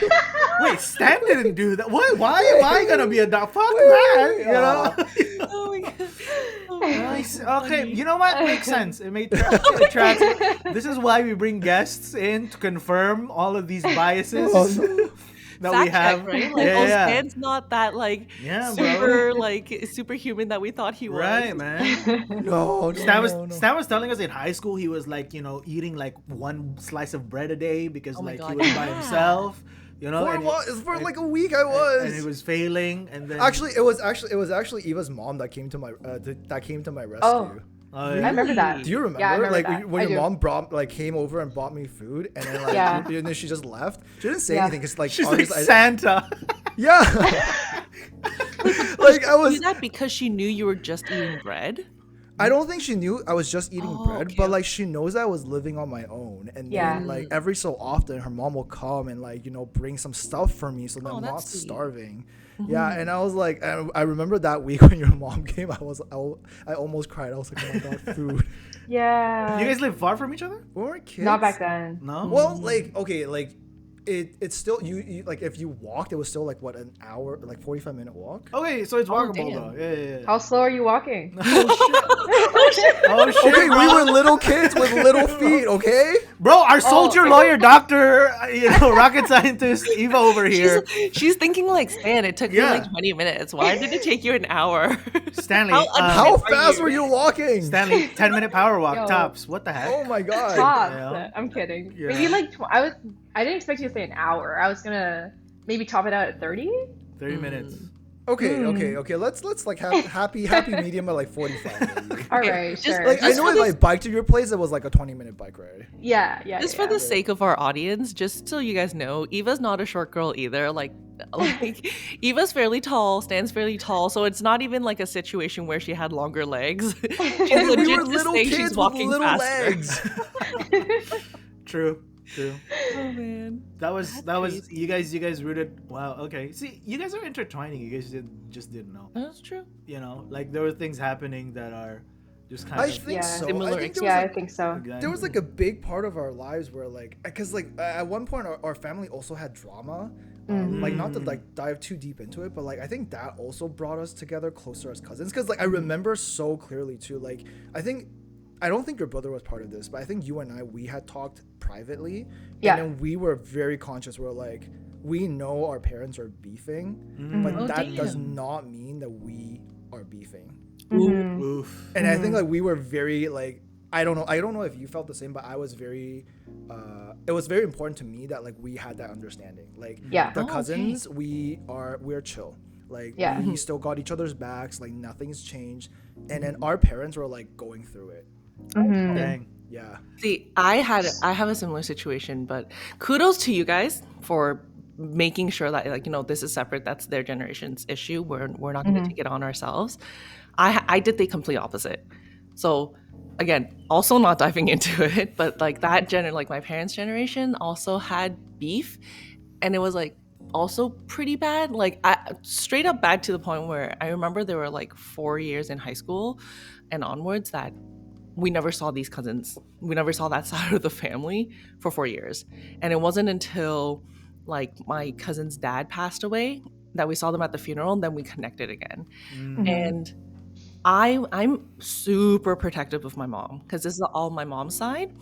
Stan didn't do that. What? Why am I gonna be a doctor? Fuck that. You know? Oh my god. Nice. Okay, you know what? Makes sense. It made tracks. This is why we bring guests in to confirm all of these biases that we have. Right? Like, Stan's not that like super like superhuman that we thought he was. Right, man. No. Stan was telling us in high school he was like, eating like one slice of bread a day because he was by himself. For like a week I was. And he was failing, and then it was actually Eva's mom that came to my rescue. Oh, Oh, yeah. I remember that. Do you remember? Yeah, I remember like that. when I your do. mom came over and bought me food, and then and then she just left. She didn't say Yeah. anything because like She's like obviously Santa. yeah. Like I was. Do that because she knew you were just eating bread. I don't think she knew I was just eating bread, okay. but like she knows I was living on my own, and then like every so often her mom will come and like bring some stuff for me so that I'm not sweet. starving. Yeah, and I was like, I remember that week when your mom came, I almost cried. I was like, oh my god, food. Yeah. You guys live far from each other? We weren't kids. Not back then. No. Well, like okay, like it's still you like if you walked, it was still like what an hour, like 45-minute walk. Okay, so it's walkable damn. though. Yeah. How slow are you walking? Oh shit, Okay, bro. we were little kids with little feet. Okay. Bro, our soldier, lawyer, doctor, rocket scientist, Eva over here. She's thinking like, Stan, it took me Yeah. like 20 minutes. Why did it take you an hour? Stanley, How Are fast you? were you walking? Stanley, 10-minute power walk, Yo. tops. What the heck? Oh my god. Tops. Yeah. I'm kidding. Yeah. Maybe like I didn't expect you to say an hour. I was gonna maybe top it out at 30. 30 minutes. Okay. Let's like have happy medium at like 45. Maybe. All right, just, sure. Like I Just know for if this- I biked to your place, it was like a 20-minute bike ride. yeah. Just for the sake of our audience, just so you guys know, Eva's not a short girl either. Like Eva's fairly tall, Stan's fairly tall, so it's not even like a situation where she had longer legs. She's We legit were just little saying kids she's with walking little faster. legs. True. Oh man. That was crazy. you guys rooted. Wow. Okay. See, you guys are intertwining. You guys just didn't know. That's true. Like there were things happening that are just kind I of think Yeah. so. Similar I think there was, Yeah, I like, think so. there was like a big part of our lives where like because like at one point our family also had drama. Like not to like dive too deep into it, but like I think that also brought us together closer as cousins. Because like I remember so clearly too. Like I don't think your brother was part of this, but I think you and we had talked privately. Yeah. And then we were very conscious. We're like, we know our parents are beefing, but Oh, that does damn. not mean that we are beefing. Oof. And I think like we were very like I don't know if you felt the same, but I was very it was very important to me that like we had that understanding. Like Yeah. the Oh, okay. cousins, we're chill. Like Yeah. we still got each other's backs, like nothing's changed. And then our parents were like going through it. Dang. Yeah. See, I have a similar situation, but kudos to you guys for making sure that like this is separate. That's their generation's issue. We're not going to take it on ourselves. I did the complete opposite. So again, also not diving into it, but like that like my parents' generation also had beef, and it was like also pretty bad. Like straight up bad to the point where I remember there were like 4 years in high school and onwards that we never saw these cousins. We never saw that side of the family for 4 years. And it wasn't until like my cousin's dad passed away that we saw them at the funeral, and then we connected again. And I'm super protective of my mom because this is all my mom's side.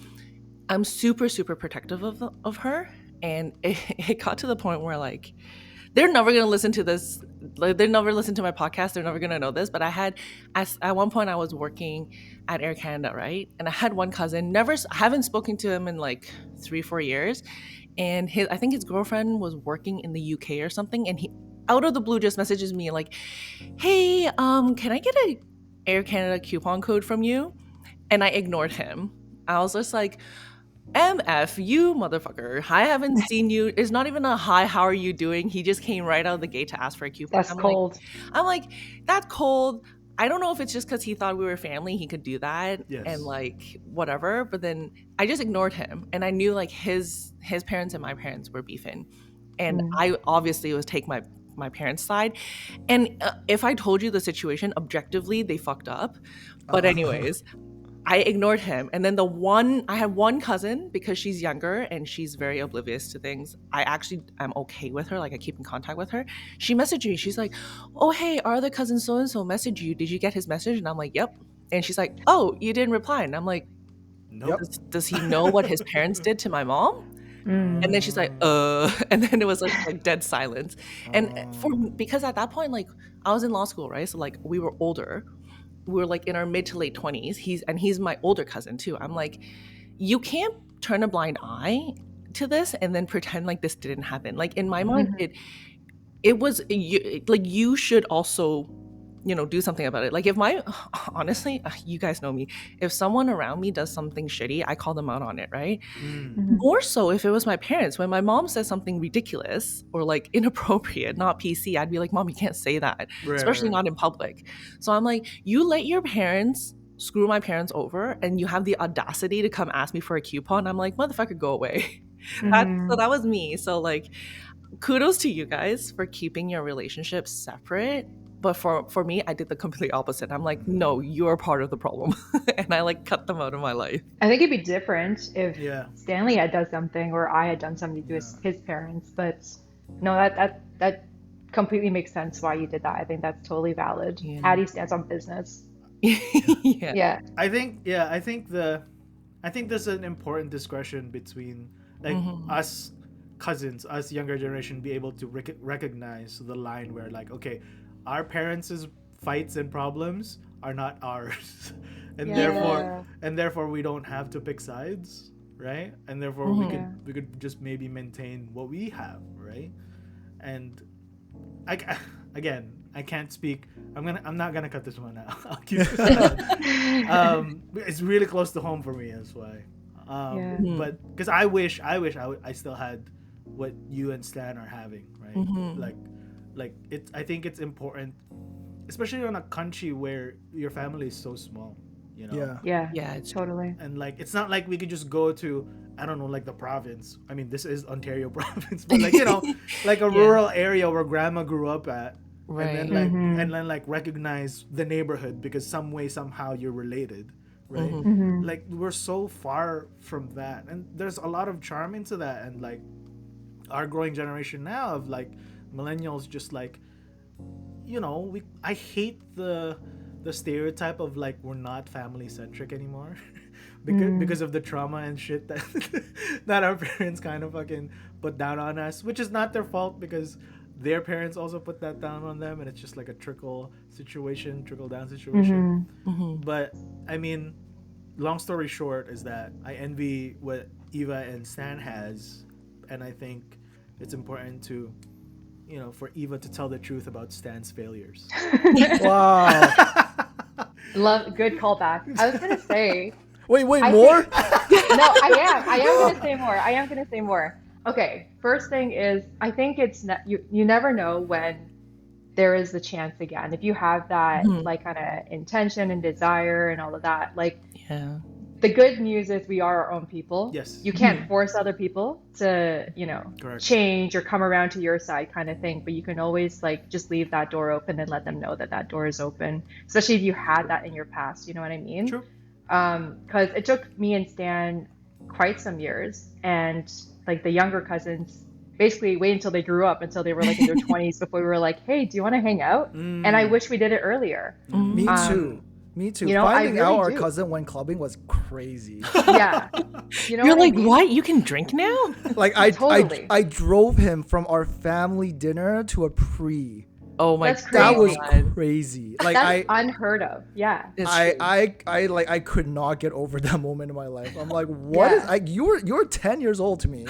I'm super protective of her, and it got to the point where like they're never gonna listen to this like, they never listen to my podcast. They're never gonna know this, but at one point I was working at Air Canada, right? And I had one cousin. Haven't spoken to him in like 3-4 years, and I think his girlfriend was working in the UK or something, and he out of the blue just messages me like, "Hey, can I get a Air Canada coupon code from you?" And I ignored him. I was just like, MF, you motherfucker. I haven't seen you. It's not even a hi, how are you doing? He just came right out of the gate to ask for a coupon. That's cold. I'm like, that's cold. I don't know if it's just because he thought we were family, he could do that. Yes. And like whatever. But then I just ignored him. And I knew like his parents and my parents were beefing. And I obviously was take my parents' side. And if I told you the situation, objectively, they fucked up. But anyways, I ignored him. And then I had one cousin, because she's younger and she's very oblivious to things. I'm okay with her. Like, I keep in contact with her. She messaged me. She's like, "Oh, hey, our other cousin so-and-so messaged you. Did you get his message?" And I'm like, "Yep." And she's like, "Oh, you didn't reply." And I'm like, Nope. Does he know what his parents did to my mom? And then she's like, and then it was like dead silence. And because at that point, like, I was in law school, right? So like we were older. We were like in our mid to late 20s. He's my older cousin too. I'm like, you can't turn a blind eye to this and then pretend like this didn't happen. Like, in my mind, it was like, you should also, do something about it. Like, honestly, you guys know me. If someone around me does something shitty, I call them out on it, right? More so if it was my parents. When my mom says something ridiculous or like inappropriate, not PC, I'd be like, "Mom, you can't say that," especially not in public. So I'm like, you let your parents screw my parents over and you have the audacity to come ask me for a coupon. I'm like, motherfucker, go away. So that was me. So like, kudos to you guys for keeping your relationship separate. But for me, I did the completely opposite. I'm like, no, you're part of the problem. And I like cut them out of my life. I think it'd be different if Stanley had done something or I had done something to his parents. But no, that completely makes sense why you did that. I think that's totally valid. Addie stands on business. Yeah. I think there's an important discretion between like us cousins, us younger generation, be able to recognize the line where like, okay, our parents' fights and problems are not ours, and therefore we don't have to pick sides, right? And therefore we could just maybe maintain what we have, right? And I can't speak. I'm not gonna cut this one out. I'll keep this one. It's really close to home for me. That's why. But because I wish I still had what you and Stan are having, right? Like I think it's important, especially in a country where your family is so small, Yeah, it's totally. And like, it's not like we could just go to, I don't know, like the province. I mean, this is Ontario province, but like, like a rural area where grandma grew up at, right? And then like recognize the neighborhood because some way somehow you're related, right? Like, we're so far from that, and there's a lot of charm into that, and like our growing generation now of like millennials, just like, I hate the stereotype of like, we're not family centric anymore because of the trauma and shit that our parents kind of fucking put down on us, which is not their fault because their parents also put that down on them, and it's just like a trickle down situation. But I mean, long story short is that I envy what Eva and Stan has, and I think it's important to, for Eva to tell the truth about Stan's failures. Wow. Good callback. I was gonna say. Wait, more? No, I am gonna say more. Okay, first thing is, I think it's you never know when there is the chance again. If you have that like kind of intention and desire and all of that, like, the good news is we are our own people. Yes. You can't force other people to, Correct. change or come around to your side kind of thing. But you can always like just leave that door open and let them know that door is open. Especially if you had that in your past, you know what I mean? True. Because it took me and Stan quite some years. And like the younger cousins basically wait until they grew up, until they were like in their 20s before we were like, hey, do you want to hang out? And I wish we did it earlier. Me too. Finding out our cousin went clubbing was crazy. Yeah. You're like, what? You can drink now? Like, I drove him from our family dinner to a pre. Oh my That's god. That was crazy. crazy. Like That's unheard of. Yeah. It's true. I could not get over that moment in my life. I'm like, what is Yeah. like you're 10 years old to me.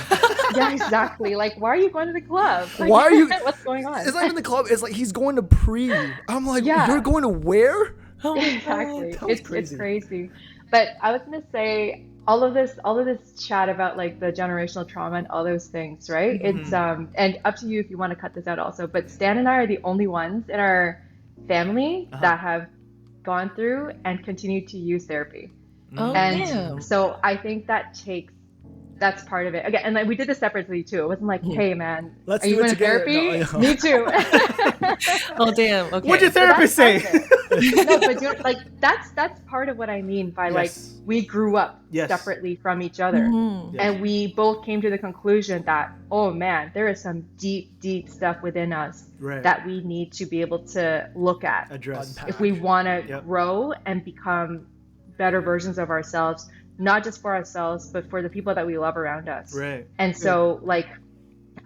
Yeah, exactly. Like, why are you going to the club? Like, Why are you what's going on? It's not even the club. It's like he's going to pre. I'm like, Yeah. you're going to where? Oh my Exactly. That was It's crazy. crazy. But I was gonna say all of this chat about like the generational trauma and all those things, right? It's and up to you if you want to cut this out also. But Stan and I are the only ones in our family that have gone through and continue to use therapy. Oh, And damn. so I think that's part of it. Again, and like we did this separately too. It wasn't like, hey man, Let's are you do it going to together. therapy? No. Me too. Oh damn. Okay. What'd your therapist say? No, but like that's part of what I mean by like Yes. we grew up Yes. separately from each other. Mhm. Yes. And we both came to the conclusion that, oh man, there is some deep, deep stuff within us Right. that we need to be able to look at Address. Unpack. if we want to Yep. grow and become better versions of ourselves, not just for ourselves, but for the people that we love around us. Right. And so, like,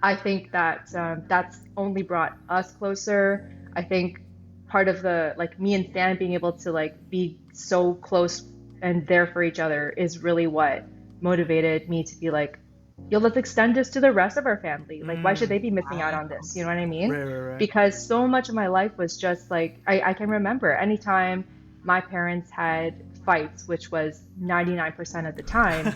I think that that's only brought us closer. I think part of the, like, me and Stan being able to, like, be so close and there for each other is really what motivated me to be like, yo, let's extend this to the rest of our family. Like, why should they be missing out on this? You know what I mean? Right. Because so much of my life was just like, I can remember anytime my parents had fights, which was 99% of the time,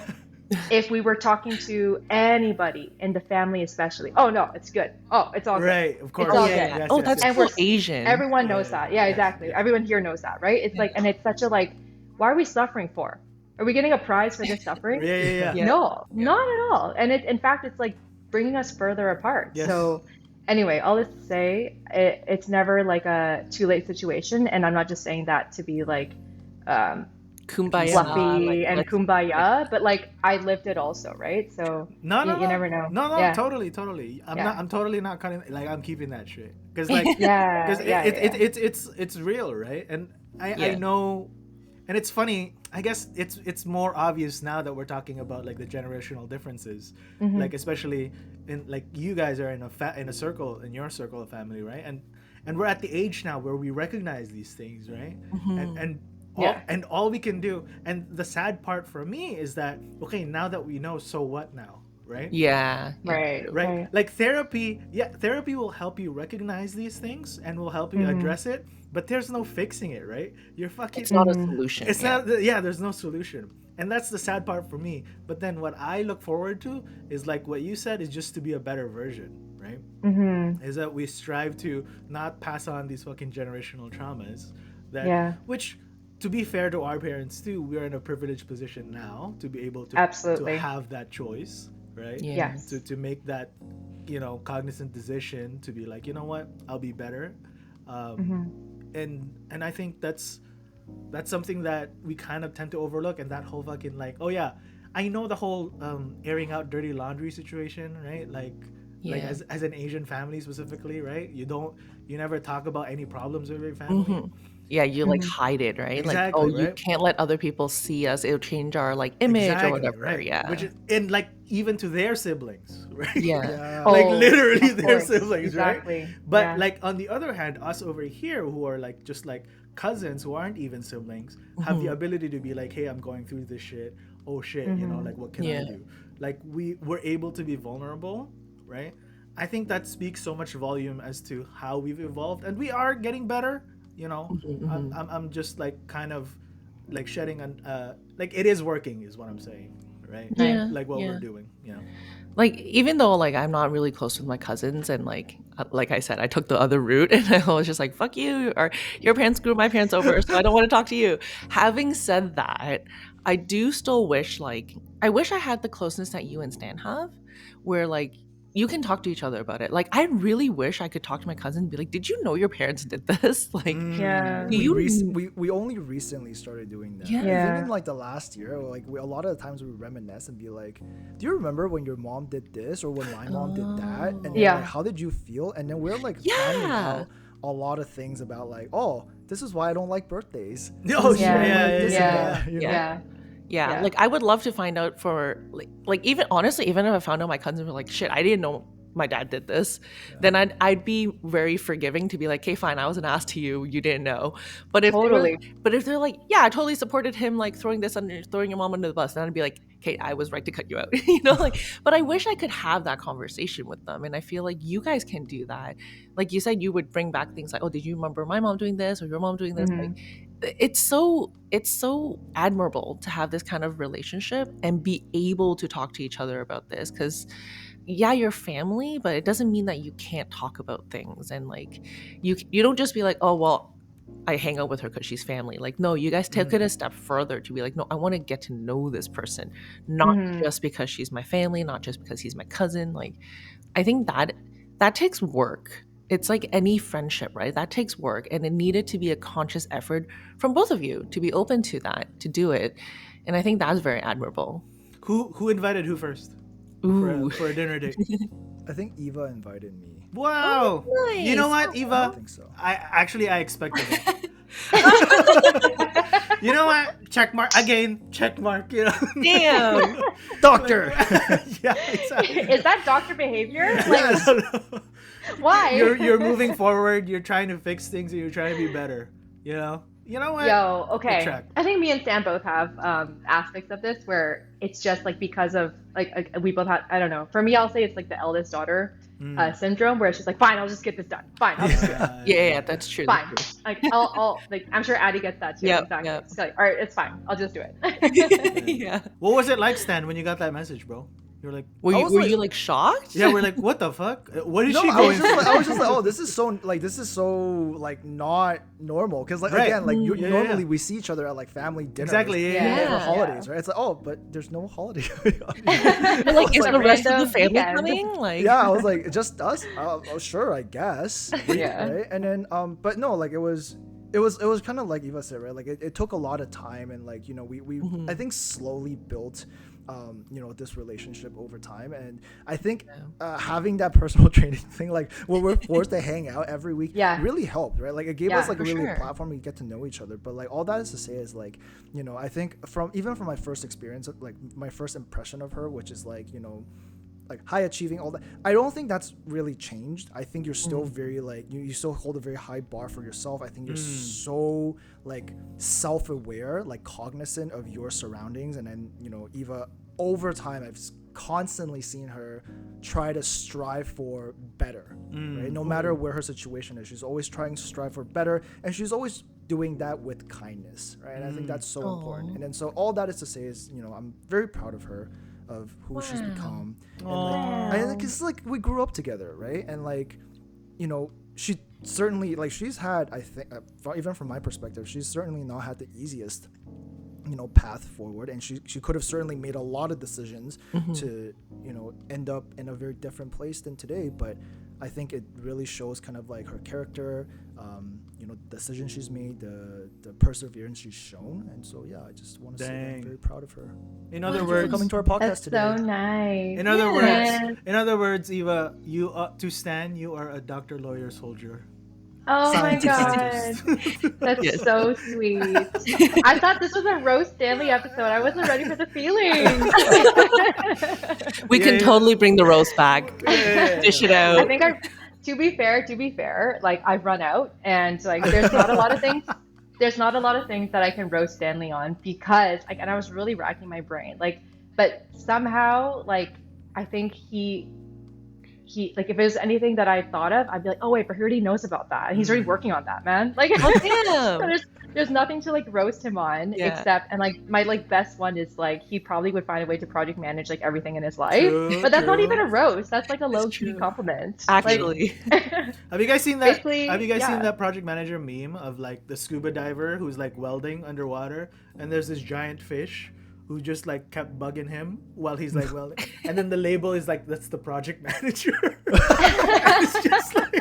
if we were talking to anybody in the family especially, oh no, it's good. Oh, it's all good. Right. Of course. It's all Yeah. good. Oh, that's And so we're Asian. Everyone knows that. Yeah, exactly. Everyone here knows that, right? It's like, and it's such a like, why are we suffering for? Are we getting a prize for this suffering? Yeah. Yeah. No, not at all. And in fact, it's like bringing us further apart. Yes. So anyway, all this to say, it's never like a too late situation. And I'm not just saying that to be like Kumbaya. fluffy like, and let's- kumbaya, but like I lived it also, right? So No, you never know. No, Yeah. totally. Yeah. I'm totally not cutting. Like, I'm keeping that shit because, like, Yeah, because yeah, it's real, right? And I Yeah. know, and it's funny. I guess it's more obvious now that we're talking about like the generational differences, Mm-hmm. like especially in like you guys are in a circle in your circle of family, right? And we're at the age now where we recognize these things, right? And all we can do, and the sad part for me is that, okay, now that we know, so what now, right? Yeah. Right. Like therapy will help you recognize these things and will help you address it, but there's no fixing it, right? You're fucking It's not a solution. it's not there's no solution, and that's the sad part for me. But then what I look forward to is like what you said, is just to be a better version, right? Is that we strive to not pass on these fucking generational traumas which, to be fair to our parents too, we are in a privileged position now to be able to Absolutely. have that choice, right? Yeah. Yes. To make that, cognizant decision to be like, you know what, I'll be better. And I think that's something that we kind of tend to overlook, and that whole fucking like, oh yeah, I know the whole airing out dirty laundry situation, right? Like as an Asian family specifically, right? You never talk about any problems with your family. Yeah, you like hide it, right? Exactly, like, oh, you right? can't let other people see us. It'll change our like image or whatever. right? Yeah. Which is, and like even to their siblings, right? Yeah. Like Oh, literally of their course. siblings, Exactly. right? But Yeah. like on the other hand, us over here who are like just like cousins who aren't even siblings have the ability to be like, hey, I'm going through this shit. Oh shit, like what can I do? Like we're able to be vulnerable, right? I think that speaks so much volume as to how we've evolved, and we are getting better. I'm just like kind of like shedding like it is working is what I'm saying, right? Yeah, Like what yeah. we're doing, Like, even though like I'm not really close with my cousins, and like I said, I took the other route, and I was just like, fuck you, or your parents screwed my parents over, so I don't want to talk to you. Having said that, I do still wish I wish I had the closeness that you and Stan have, where like you can talk to each other about it. Like, I really wish I could talk to my cousin and be like, did you know your parents did this? Like, Yeah. do you We only recently started doing that. Yeah. Even in like the last year, like a lot of the times we reminisce and be like, "Do you remember when your mom did this or when my mom did that?" And then, Yeah. like, how did you feel? And then we're like finding Yeah. out a lot of things about like, oh, this is why I don't like birthdays. Oh, This is why I yeah, like this and yeah, that, you know? yeah. Yeah, like I would love to find out for like even honestly, even if I found out my cousins were like, shit, I didn't know my dad did this, then I'd be very forgiving to be like, okay, fine, I was an ass to you, you didn't know. But if they're like, yeah, I totally supported him like throwing your mom under the bus, then I'd be like, okay, I was right to cut you out. Like, but I wish I could have that conversation with them, and I feel like you guys can do that. Like you said, you would bring back things like, oh, did you remember my mom doing this or your mom doing this? Like, it's so admirable to have this kind of relationship and be able to talk to each other about this, because yeah, you're family, but it doesn't mean that you can't talk about things. And like you don't just be like, oh well, I hang out with her because she's family. Like, no, you guys take it a step further to be like, no, I want to get to know this person, not just because she's my family, not just because he's my cousin. Like, I think that takes work. It's like any friendship, right? That takes work, and it needed to be a conscious effort from both of you to be open to that, to do it. And I think that's very admirable. Who invited who first? For a dinner date? I think Eva invited me. Wow. Oh, nice. You know what, Eva? I think so. I expected it. You know what? Check mark. You know? Damn. Doctor. Yeah, exactly. Is that doctor behavior? Like, Yeah, why? You're moving forward. You're trying to fix things, and you're trying to be better. You know what? Yo, okay. Check. I think me and Sam both have aspects of this where it's just like because of like we both have, I don't know. For me, I'll say it's like the eldest daughter syndrome, where it's just like, fine, I'll just get this done. Fine, I'll just do it. Yeah, that's true. Fine. Like I'll like I'm sure Addie gets that too. Yep, exactly. yep. It's like, all right, it's fine. I'll just do it. Yeah. What was it like, Stan, when you got that message, bro? You were like, Were you like shocked? yeah, we're like, what the fuck? What is No, she I going was just through? like, I was just like, oh, this is so like not normal, because like Right. again, like Yeah, normally yeah. we see each other at like family dinners, Exactly, yeah. or holidays, right? It's like, oh, but there's no holiday. And like, is It's a the rest of the random family weekend. coming? Like, Yeah, I was like, just us? Oh, sure, I guess. Yeah. Right? And then, but no, like it was kind of like Eva said, right? Like it took a lot of time, and like, we I think slowly built, this relationship over time. And I think having that personal training thing, like where we're forced to hang out every week, really helped, right? Like it gave us like for really sure. a platform to get to know each other. But like all that is to say is like, I think from my first experience, like my first impression of her, which is like, like high achieving, all that, I don't think that's really changed. I think you're still very like you still hold a very high bar for yourself. I think you're so like self-aware, like cognizant of your surroundings. And then Eva, over time, I've constantly seen her try to strive for better, right? No matter where her situation is, she's always trying to strive for better, and she's always doing that with kindness, right? And I think that's so important. And then so all that is to say is, I'm very proud of her, of who she's become. And like, because like we grew up together, right? And like, she certainly, like, she's had, I think, even from my perspective, she's certainly not had the easiest path forward, and she could have certainly made a lot of decisions to end up in a very different place than today. But I think it really shows kind of like her character, decisions she's made, the perseverance she's shown. And so yeah, I just want to say that I'm very proud of her. In other Thank you words, for coming to our podcast That's today. so nice. In other words, Eva, you to Stan, you are a doctor, lawyer, soldier. Oh my god, Scientist. that's Yes. so sweet. I thought this was a Rose Stanley episode. I wasn't ready for the feelings. we can totally bring the roast back, dish it out. I think to be fair, like I've run out, and like there's not a lot of things. There's not a lot of things that I can roast Stanley on, because like, and I was really racking my brain, like, but somehow, like, I think he like, if there's anything that I thought of, I'd be like, oh wait, but he already knows about that, and he's already working on that, man. Like, damn. there's nothing to like roast him on, except, and like my like best one is like he probably would find a way to project manage like everything in his life, but that's not even a roast. That's like a low key compliment. Actually, Have you guys seen that? Basically, Have you guys yeah. seen that project manager meme of like the scuba diver who's like welding underwater, and there's this giant fish who just like kept bugging him while he's like welding, and then the label is like, that's the project manager. And it's just like,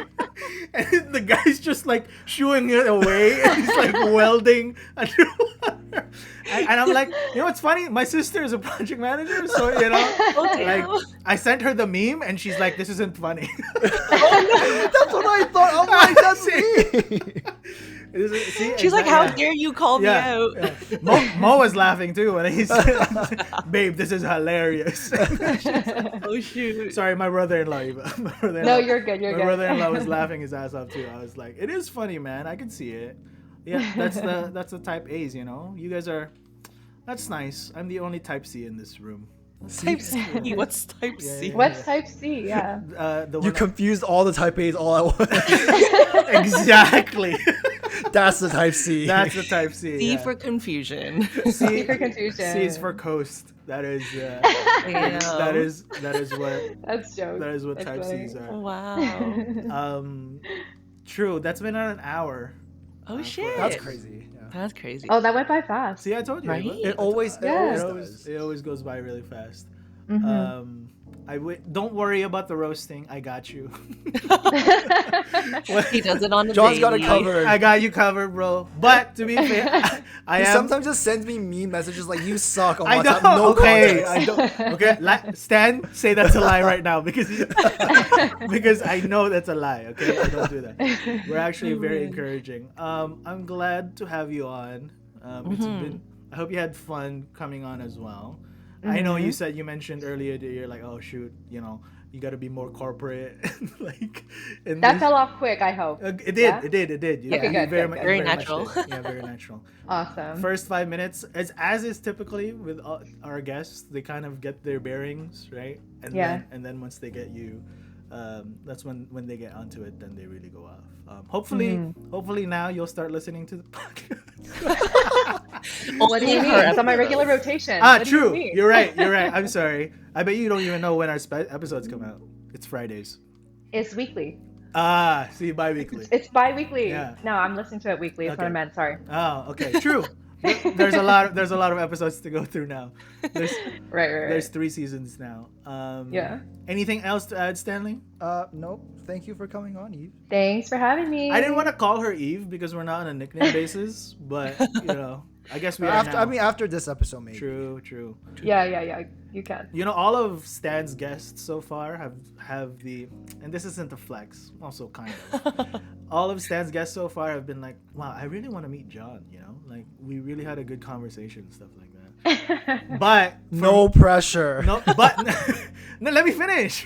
and the guy's just like shooing it away, and he's like welding underwater. And I'm like, what's funny? My sister is a project manager, so like I sent her the meme, and she's like, this isn't funny. That's what I thought. I'm like, that's me. She's like, how dare you call me out? Yeah. Mo was laughing too when he said, "Babe, this is hilarious." Oh shoot! Sorry, my brother-in-law. No, you're good. You're my good. brother-in-law was laughing his ass off too. I was like, "It is funny, man. I can see it." Yeah, that's the type A's. You know, you guys are. That's nice. I'm the only type C in this room. Type C. What's type C? What's type C? Yeah. You confused all the type A's all at once. Exactly. That's the type C. That's the type C. C for confusion. C for confusion. C is for coast. That is. Damn. That is what. That's joke. That is what That's type funny. C's are. Wow. True. That's been on an hour. Oh shit. That's crazy. Yeah. That's crazy. Oh, that went by fast. See, I told you. Right? It always does. It always goes by really fast. Mm-hmm. Don't worry about the roasting. I got you. He does it on the John's got daily. it covered. I got you covered, bro. But to be fair, He sometimes just sends me mean messages like, "You suck" on I WhatsApp. don't. No Okay, context. I don't. Okay, Stan, say that's a lie right now because I know that's a lie. Okay, I don't do that. We're actually very encouraging. I'm glad to have you on. It's been. I hope you had fun coming on as well. I know you mentioned earlier that you're like, oh shoot, you know, you got to be more corporate, like. That fell off quick. I hope. It did. Yeah? It did. It did. Okay, good, good, good. Very much natural. did. Yeah, very natural. Awesome. First 5 minutes, as is typically with our guests, they kind of get their bearings, right? And then once they get you, that's when they get onto it, then they really go off. Hopefully now you'll start listening to the podcast. What do you mean? It's on my regular rotation. True. You're right. I'm sorry. I bet you don't even know when our episodes come out. It's Fridays. It's weekly. See, bi-weekly. It's bi-weekly. Yeah. No, I'm listening to it weekly. That's what I meant. Sorry. Oh, okay. True. There's a lot of episodes to go through now. Right. There's 3 seasons now. Yeah. Anything else to add, Stanley? Nope. Thank you for coming on, Eve. Thanks for having me. I didn't want to call her Eve because we're not on a nickname basis, but you know, I guess we are now. I mean, after this episode, maybe. True. Yeah. You can. You know, all of Stan's guests so far have the, and this isn't a flex, also kind of. All of Stan's guests so far have been like, wow, I really want to meet John. You know, like we really had a good conversation and stuff like that. But no pressure. No, but no. Let me finish.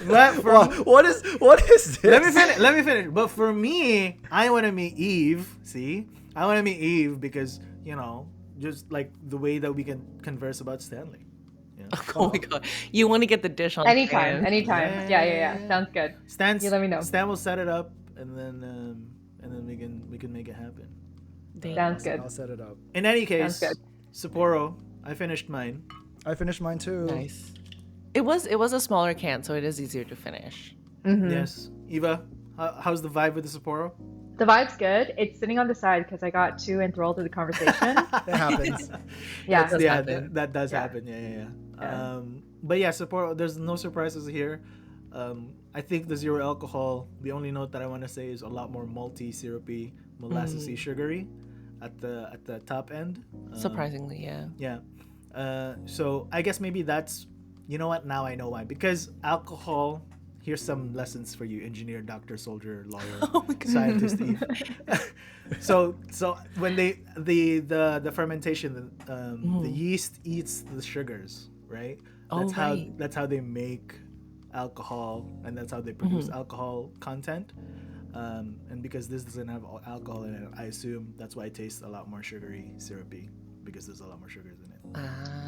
But for what is this? Let me finish. But for me, I want to meet Eve. See, I want to meet Eve because you know, just like the way that we can converse about Stanley. Yeah. Oh my god, you want to get the dish on anytime. Yeah. Sounds good. You let me know. Stan will set it up, and then we can make it happen. Sounds good. I'll set it up. In any case, Sapporo, I finished mine. I finished mine too. Nice. It was a smaller can, so it is easier to finish. Mm-hmm. Yes, Eva, how's the vibe with the Sapporo? The vibe's good. It's sitting on the side because I got too enthralled with the conversation. It happens. Yeah. That does happen. Yeah. But yeah, Sapporo, there's no surprises here. I think the zero alcohol, the only note that I want to say is a lot more malty, syrupy, molassesy, sugary at the top end. Surprisingly, yeah. Yeah. So I guess maybe that's, you know what, now I know why. Because alcohol, here's some lessons for you, engineer, doctor, soldier, lawyer, scientist, Eve. So when the fermentation, the yeast eats the sugars, right? That's how they make alcohol, and that's how they produce alcohol content. And because this doesn't have alcohol in it, I assume that's why it tastes a lot more sugary, syrupy, because there's a lot more sugars in it.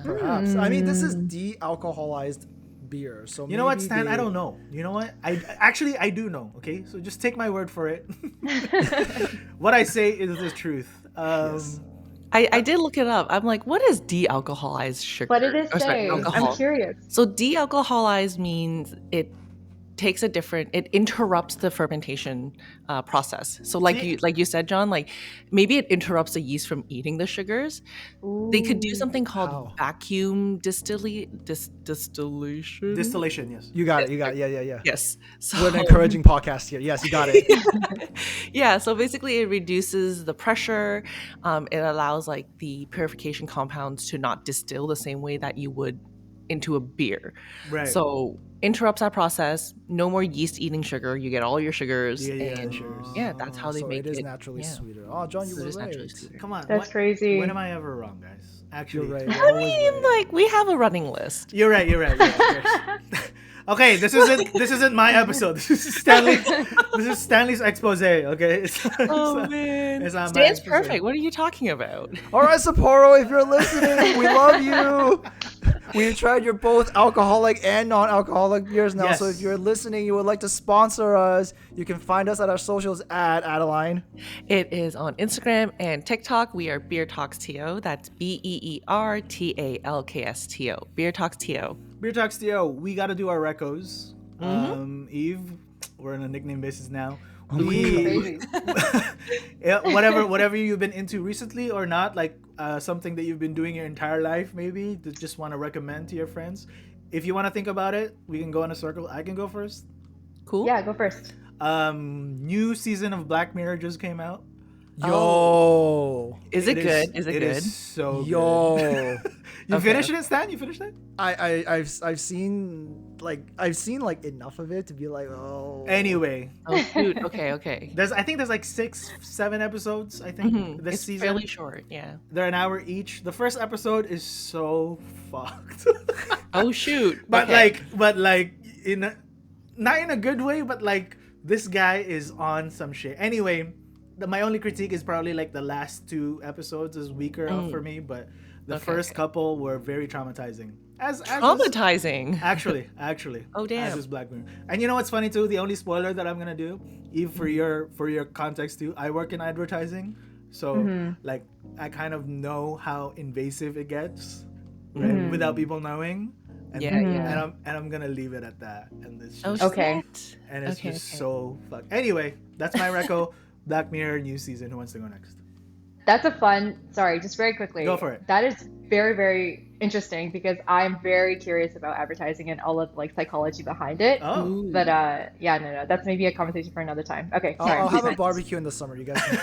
Perhaps. I mean, this is de-alcoholized beer, so you know what, Stan? I don't know. You know what? I do know. Okay, so just take my word for it. What I say is the truth. Yes. I did look it up. I'm like, what is de-alcoholized sugar? What did it say? I'm curious. So de-alcoholized means it interrupts the fermentation process. So like you said, John, like maybe it interrupts the yeast from eating the sugars. Ooh. They could do something called vacuum distillation. Distillation, yes. You got it. Yeah. Yes. So, we're an encouraging podcast here. Yes, you got it. Yeah. So basically, it reduces the pressure. It allows like the purification compounds to not distill the same way that you would into a beer. Right. So interrupts that process. No more yeast eating sugar. You get all your sugars. And sugars. that's how they so make it is naturally sweeter. Oh, John, you So it were is naturally right. sweeter. Come on. That's crazy. When am I ever wrong, guys? Actually, You're right. I You're always mean, right. like, we have a running list. You're right. Okay, this isn't my episode. This is Stanley's expose. Okay. Oh man, it's not my Stan's expose. perfect. What are you talking about? All right, Sapporo, if you're listening, we love you. We tried your both alcoholic and non-alcoholic beers now. Yes. So if you're listening, you would like to sponsor us, you can find us at our socials at Adeline. It is on Instagram and TikTok. We are Beer Talks TO. That's BEERTALKSTO. Beer Talks TO. Beer Talks TO, we got to do our recos. Eve, we're on a nickname basis now. Crazy. whatever you've been into recently or not, like something that you've been doing your entire life, maybe that just want to recommend to your friends. If you want to think about it, we can go in a circle. I can go first. Cool. Yeah, go first. New season of Black Mirror just came out. Yo. Is it good? Is it good? It is so Yo. good. You finished it, Stan? You finished it? I've seen like enough of it to be like, oh. Anyway. Oh shoot. Okay. I think there's like 6-7 episodes, I think, this It's season. fairly short. Yeah. They're an hour each. The first episode is so fucked. Oh shoot. But Okay. like not in a good way, but like this guy is on some shit. Anyway, my only critique is probably like the last 2 episodes is weaker for me, but the first couple were very traumatizing. As traumatizing. Actually. Oh, damn. As is Black Mirror. And you know what's funny too? The only spoiler that I'm gonna do, Eve, for your context too, I work in advertising, so like I kind of know how invasive it gets, right? Without people knowing. And, and I'm gonna leave it at that. And it's just, Okay. and it's just so fucked. Anyway, that's my reco. Black Mirror new season. Who wants to go next? That's a fun, sorry, just very quickly. Go for it. That is very, very interesting because I'm very curious about advertising and all of like psychology behind it. Oh. But no, that's maybe a conversation for another time. Okay, sorry. I'll have a barbecue in the summer. You guys can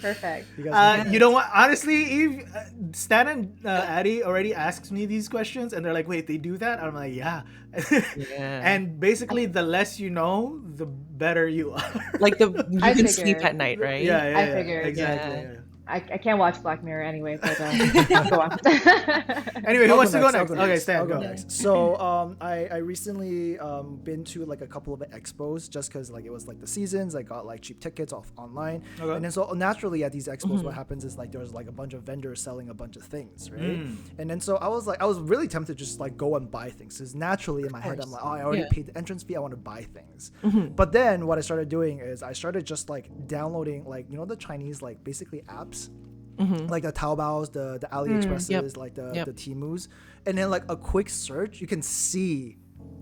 Perfect. You guys can You know what? Honestly, Eve, Stan and Addie already asked me these questions, and they're like, "Wait, they do that?" I'm like, "Yeah." And basically, the less you know, the better you are. Like you I can figured. sleep at night, right? Yeah, I figured, exactly. yeah. Yeah. I can't watch Black Mirror anyway, but go on. Anyway, who wants to go next? I'll Okay, Stan, I'll go. next. So I recently been to like a couple of expos just because like it was like the seasons. I got like cheap tickets off online, and then so naturally at these expos, what happens is like there's like a bunch of vendors selling a bunch of things, right? And then so I was really tempted to just like go and buy things because naturally in my head I'm like, oh, I already paid the entrance fee, I want to buy things. But then what I started doing is I started just like downloading like the Chinese like basically apps. Like the Taobaos, the AliExpresses, like the Temus, and then like a quick search, you can see,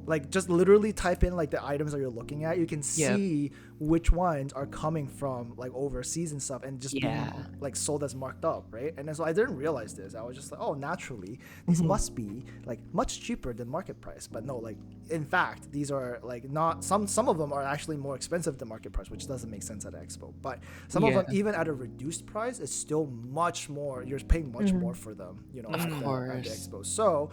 like just literally type in like the items that you're looking at, you can see which ones are coming from like overseas and stuff, and just being like sold as marked up, right? And then so I didn't realize this. I was just like, oh, naturally these must be like much cheaper than market price, but no, like in fact these are like not some of them are actually more expensive than market price, which doesn't make sense at Expo. But some of them even at a reduced price is still much more. You're paying much more for them, at the Expo. So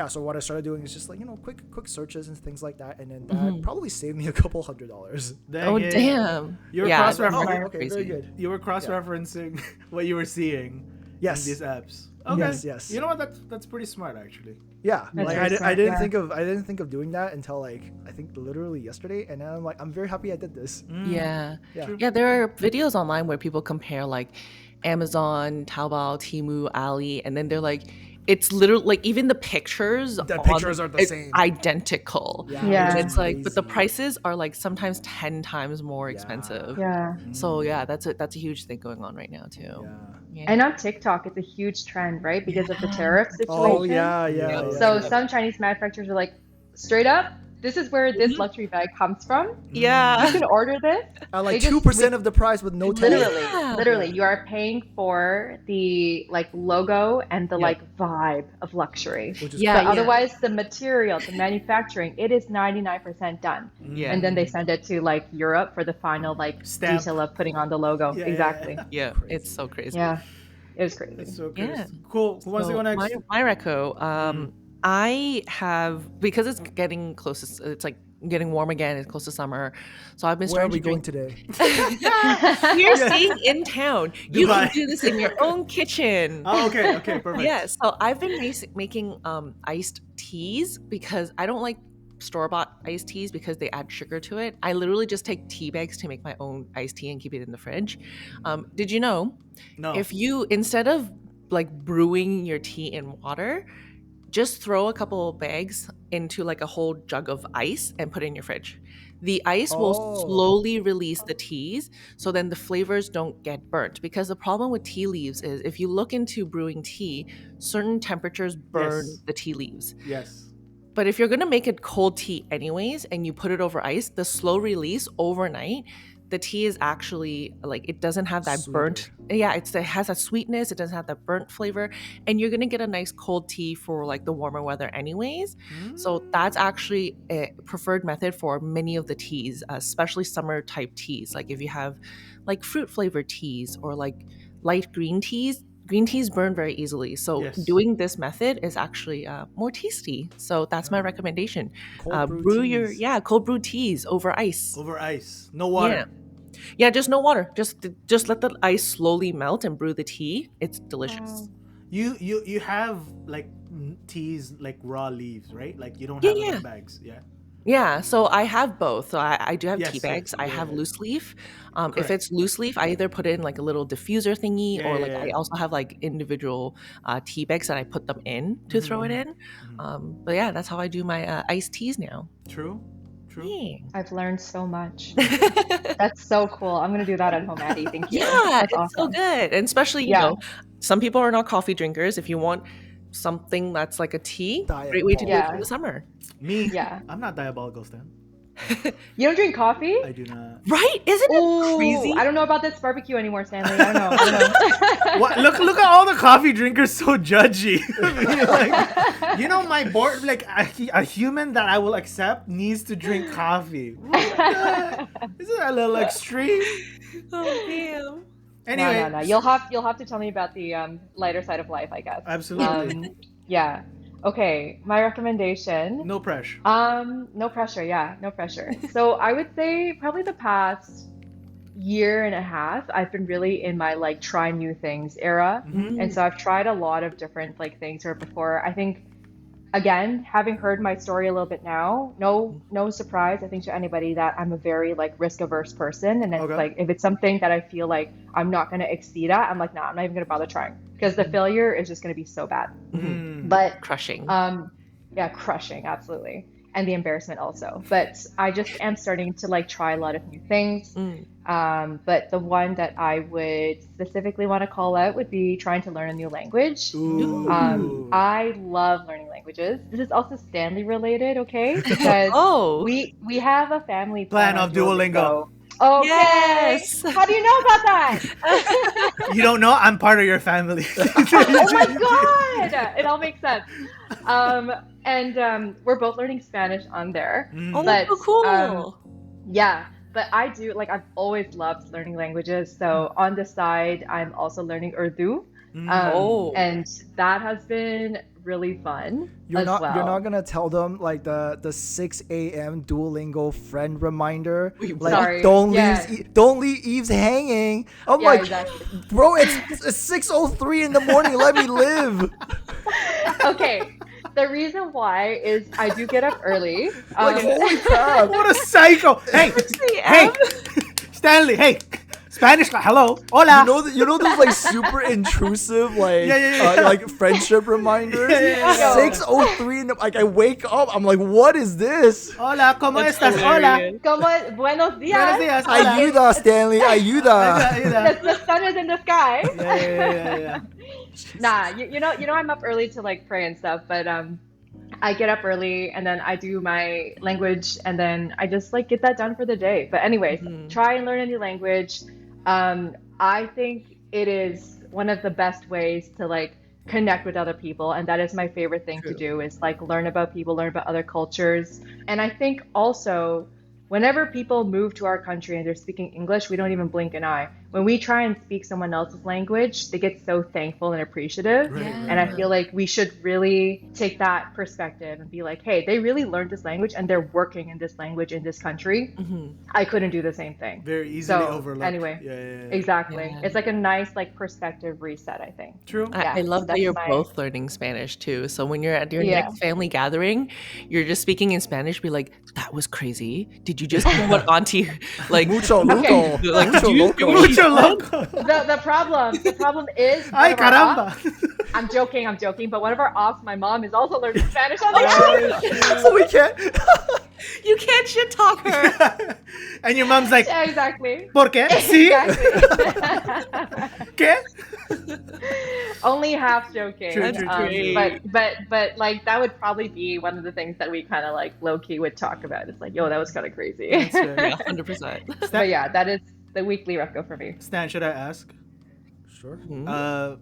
so what I started doing is just like quick searches and things like that, and then that probably saved me a couple $100. Oh damn! You were cross-referencing. Okay, very good. You were cross-referencing what you were seeing in these apps. Okay. Yes. You know what? That's pretty smart, actually. Yeah, That's like very I didn't smart, think of doing that until like I think literally yesterday, and now I'm very happy I did this. Yeah. There are videos online where people compare like Amazon, Taobao, Temu, Ali, and then they're like, it's literally like even the pictures. The pictures are the same, identical. Yeah. And it's like, but the prices are like sometimes 10 times more expensive. Yeah. So that's a huge thing going on right now too. Yeah. And on TikTok, it's a huge trend, right? Because of the tariff situation. Oh yeah. So some Chinese manufacturers are like, straight up, this is where this luxury bag comes from. Yeah. You can order this. At like 2% of the price with no tax. Literally, you are paying for the like logo and the like vibe of luxury. Which is But otherwise, the material, the manufacturing, it is 99% done. Yeah. And then they send it to like Europe for the final like Stamp. detail of putting on the logo. Exactly. Yeah. It's so crazy. Yeah. It was crazy. That's so crazy. Yeah. Cool. Who wants to go next? My reco. I have, because it's getting close. It's like getting warm again. It's close to summer, so I've been Where are starting we to going drink. today? You're staying in town. You can Dubai. do this in your own kitchen. Oh, okay, perfect. Yeah, so I've been making iced teas because I don't like store-bought iced teas because they add sugar to it. I literally just take tea bags to make my own iced tea and keep it in the fridge. Did you know No. if you, instead of like brewing your tea in water, just throw a couple bags into like a whole jug of ice and put it in your fridge. The ice will Oh, slowly release the teas, so then the flavors don't get burnt. Because the problem with tea leaves is if you look into brewing tea, certain temperatures burn Yes. the tea leaves. Yes. But if you're going to make it cold tea anyways and you put it over ice, the slow release overnight, the tea is actually like, it doesn't have that burnt. Yeah, it has that sweetness. It doesn't have that burnt flavor. And you're going to get a nice cold tea for like the warmer weather anyways. So that's actually a preferred method for many of the teas, especially summer type teas. Like if you have like fruit flavored teas or like light green teas burn very easily. So Yes. doing this method is actually more tasty. So that's my recommendation. cold brew Brew teas. cold brew teas over ice. Over ice. No water. Yeah, just no water. Just let the ice slowly melt and brew the tea. It's delicious. You have like teas like raw leaves, right? Like you don't Yeah, have them yeah. in bags. Yeah. Yeah, so I have both. So I do have Yes, tea bags. yes, I yeah, have yeah. loose leaf. If Correct. it's loose leaf, I either put it in like a little diffuser thingy, or like I Yeah. also have like individual tea bags that I put them in to throw it in. But yeah, that's how I do my iced teas now. True. Yeah. I've learned so much. That's so cool. I'm gonna do that at home, Addie. Thank you. Yeah, That's it's so awesome. good. And especially, Yeah. some people are not coffee drinkers. If you want something that's like a tea, great way to do it Yeah. through the summer. Me. Yeah. I'm not diabolical, Stan. You don't drink coffee? I do not. Right? Isn't it Ooh, crazy? I don't know about this barbecue anymore, Stanley. I don't know. What? Look at all the coffee drinkers so judgy. Like, you know, my board, like a human that I will accept needs to drink coffee. Isn't that a little extreme? Oh, damn. Anyway, No. You'll have to tell me about the lighter side of life, I guess. Absolutely. Yeah. Okay. My recommendation. No pressure. No pressure. Yeah, no pressure. So I would say probably the past year and a half, I've been really in my like try new things era, and so I've tried a lot of different like things. Or before, I think, again, having heard my story a little bit now, no surprise, I think, to anybody that I'm a very like risk averse person, and it's like if it's something that I feel like I'm not going to exceed at, I'm like, nah, I'm not even going to bother trying, because the failure is just going to be so bad. But Crushing. yeah, crushing, absolutely, and the embarrassment also. But I just am starting to like try a lot of new things. But the one that I would specifically want to call out would be trying to learn a new language. I love learning languages. This is also Stanley related, okay? Because we have a family plan of Duolingo. Okay. Yes. How do you know about that? You don't know? I'm part of your family. Oh my God! It all makes sense. And we're both learning Spanish on there. Oh, that's so cool. Yeah, but I do, like, I've always loved learning languages. So on the side, I'm also learning Urdu. And that has been really fun. You're not gonna tell them like the 6 a.m. Duolingo friend reminder. Like, sorry. Don't Yeah. leave Eve's hanging. I'm Yeah, like, exactly. bro, it's 6:03 in the morning. Let me live. Okay. The reason why is I do get up early. Like, holy crap! What a psycho! Hey, Stanley. Hey, Spanish. Hello, hola. You know those like super intrusive like like friendship reminders. 6:03 in the, like I wake up. I'm like, what is this? Hola, ¿cómo estás? Hola. Como buenos días. Buenos días. Hola. Ayuda, Stanley. Ayuda. The sun is in the sky. Yeah. Nah, you know I'm up early to like pray and stuff, but I get up early and then I do my language and then I just like get that done for the day. But anyways, try and learn a new language. I think it is one of the best ways to like connect with other people, and that is my favorite thing to do, is like learn about people, learn about other cultures. And I think also whenever people move to our country and they're speaking English, we don't even blink an eye. When we try and speak someone else's language, they get so thankful and appreciative. Right, Yeah. And I feel like we should really take that perspective and be like, hey, they really learned this language and they're working in this language in this country. I couldn't do the same thing. Very easily So, overlooked. anyway, Yeah. exactly. Yeah. It's like a nice like perspective reset, I think. True. I love that that's you're my- both learning Spanish too. So when you're at your Yeah. next family gathering, you're just speaking in Spanish. Be like, "That was crazy. Did you just hear what Auntie like?" Mucho Okay. loco. Like, Mucho did you loco. hear what she Mucho said? loco. The problem is Ay, one of our caramba. ops- I'm joking. But one of our ops, my mom is also learning Spanish. I'm like, So we can't. You can't shit talk her. And your mom's like, yeah, exactly. ¿Por qué? Sí. Exactly. ¿Qué? Only half joking. True, true, true. But like that would probably be one of the things that we kind of like low key would talk about. It's like, yo, that was kind of crazy. That's fair. Yeah, 100%. But yeah, that is the weekly Refco for me. Stan, should I ask? Sure.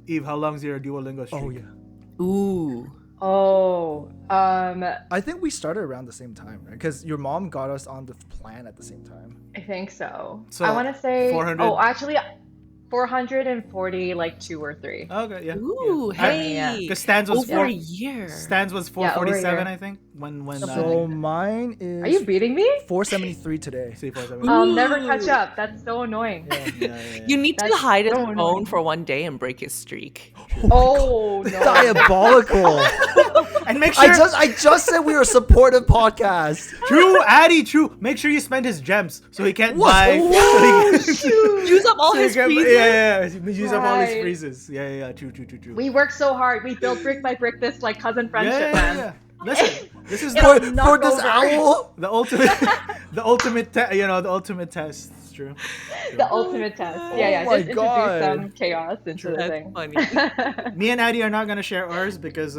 Eve, how long's your Duolingo streak? Oh yeah. Ooh. Oh, I think we started around the same time, right? Because your mom got us on the plan at the same time. I think so. So, I want to say 400? Oh, actually 440 like 2 or 3. Okay, yeah. Ooh, yeah. hey. Because Stan's was Over a year. Stan's was Yeah, over a 447, year. I think. When So mine is. Are you beating me? 473 today. say 447. I'll never Ooh. catch up. That's so annoying. Yeah. You need to That's hide his so phone annoying. for one day and break his streak. Oh no. Diabolical. And make sure I just said we were a supportive podcast. True, Addy, true. Make sure you spend his gems so he can't What? buy. Whoa, so he Use up all so he his can- freezers. Yeah. Use up all his Right. freezes. Yeah. True. We worked so hard. We built brick by brick this like cousin friendship, man. Yeah. Listen, this is It'll the, knock For this over. owl. the ultimate, the ultimate test. It's true. The ultimate test. Yeah. my Just God. introduce some chaos into the That's thing. funny. Me and Addy are not gonna share ours because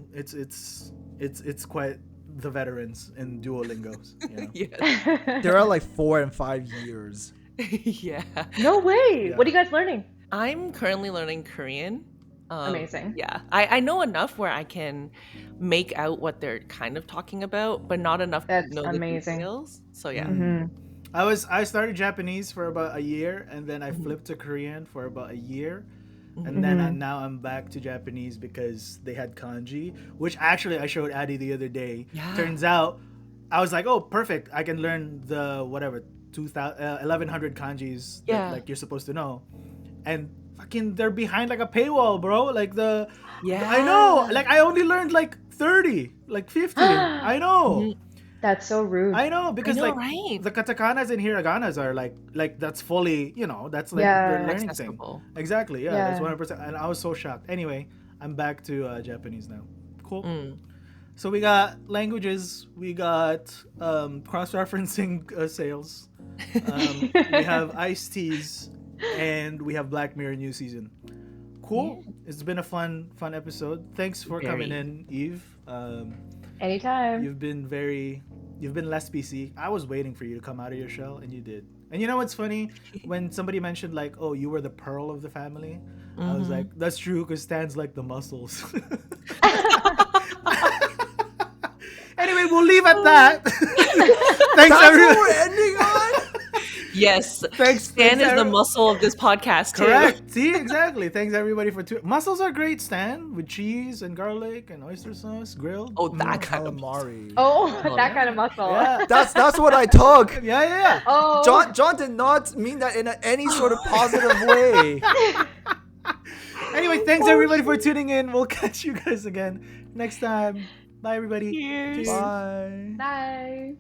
it's quite the veterans in Duolingos. You know? Yes. There are like 4 and 5 years. Yeah. No way. Yeah. What are you guys learning? I'm currently learning Korean. Amazing. Yeah. I know enough where I can make out what they're kind of talking about, but not enough That's to know amazing. the details. So yeah. Mm-hmm. I started Japanese for about a year, and then I flipped to Korean for about a year, and then now I'm back to Japanese because they had kanji, which actually I showed Addy the other day. Yeah. Turns out, I was like, oh, perfect! I can learn the 1100 kanjis that, Yeah. like you're supposed to know, and fucking they're behind like a paywall, bro. Like Yeah. I know, like I only learned like 30, like 50. I know. That's so rude. I know because I know, like right? the katakanas and hiraganas are like that's fully, that's like Yeah. the learning Accessible. thing. Exactly, yeah, Yeah. that's 100%. And I was so shocked. Anyway, I'm back to Japanese now. Cool. So we got languages, we got cross-referencing sales, we have iced teas, and we have Black Mirror new season. Cool. It's been a fun episode. Thanks for coming in, Eve. Anytime. You've been less PC. I was waiting for you to come out of your shell, and you did. And you know what's funny? When somebody mentioned like, "Oh, you were the pearl of the family," I was like, "That's true," because Stan's like the muscles. Anyway, we'll leave at that. Thanks, That's everyone. what we're ending on? Yes. Thanks. Stan is the everyone. muscle of this podcast too. Correct. See, exactly. Thanks everybody for Mussels are great, Stan, with cheese and garlic and oyster sauce, grilled. Oh, that kind of Calamari. Oh, that kind of muscle. Yeah. That's what I took. Yeah. Oh. John did not mean that in any sort of positive way. Anyway, thanks everybody for tuning in. We'll catch you guys again next time. Bye, everybody. Cheers. Bye. Bye.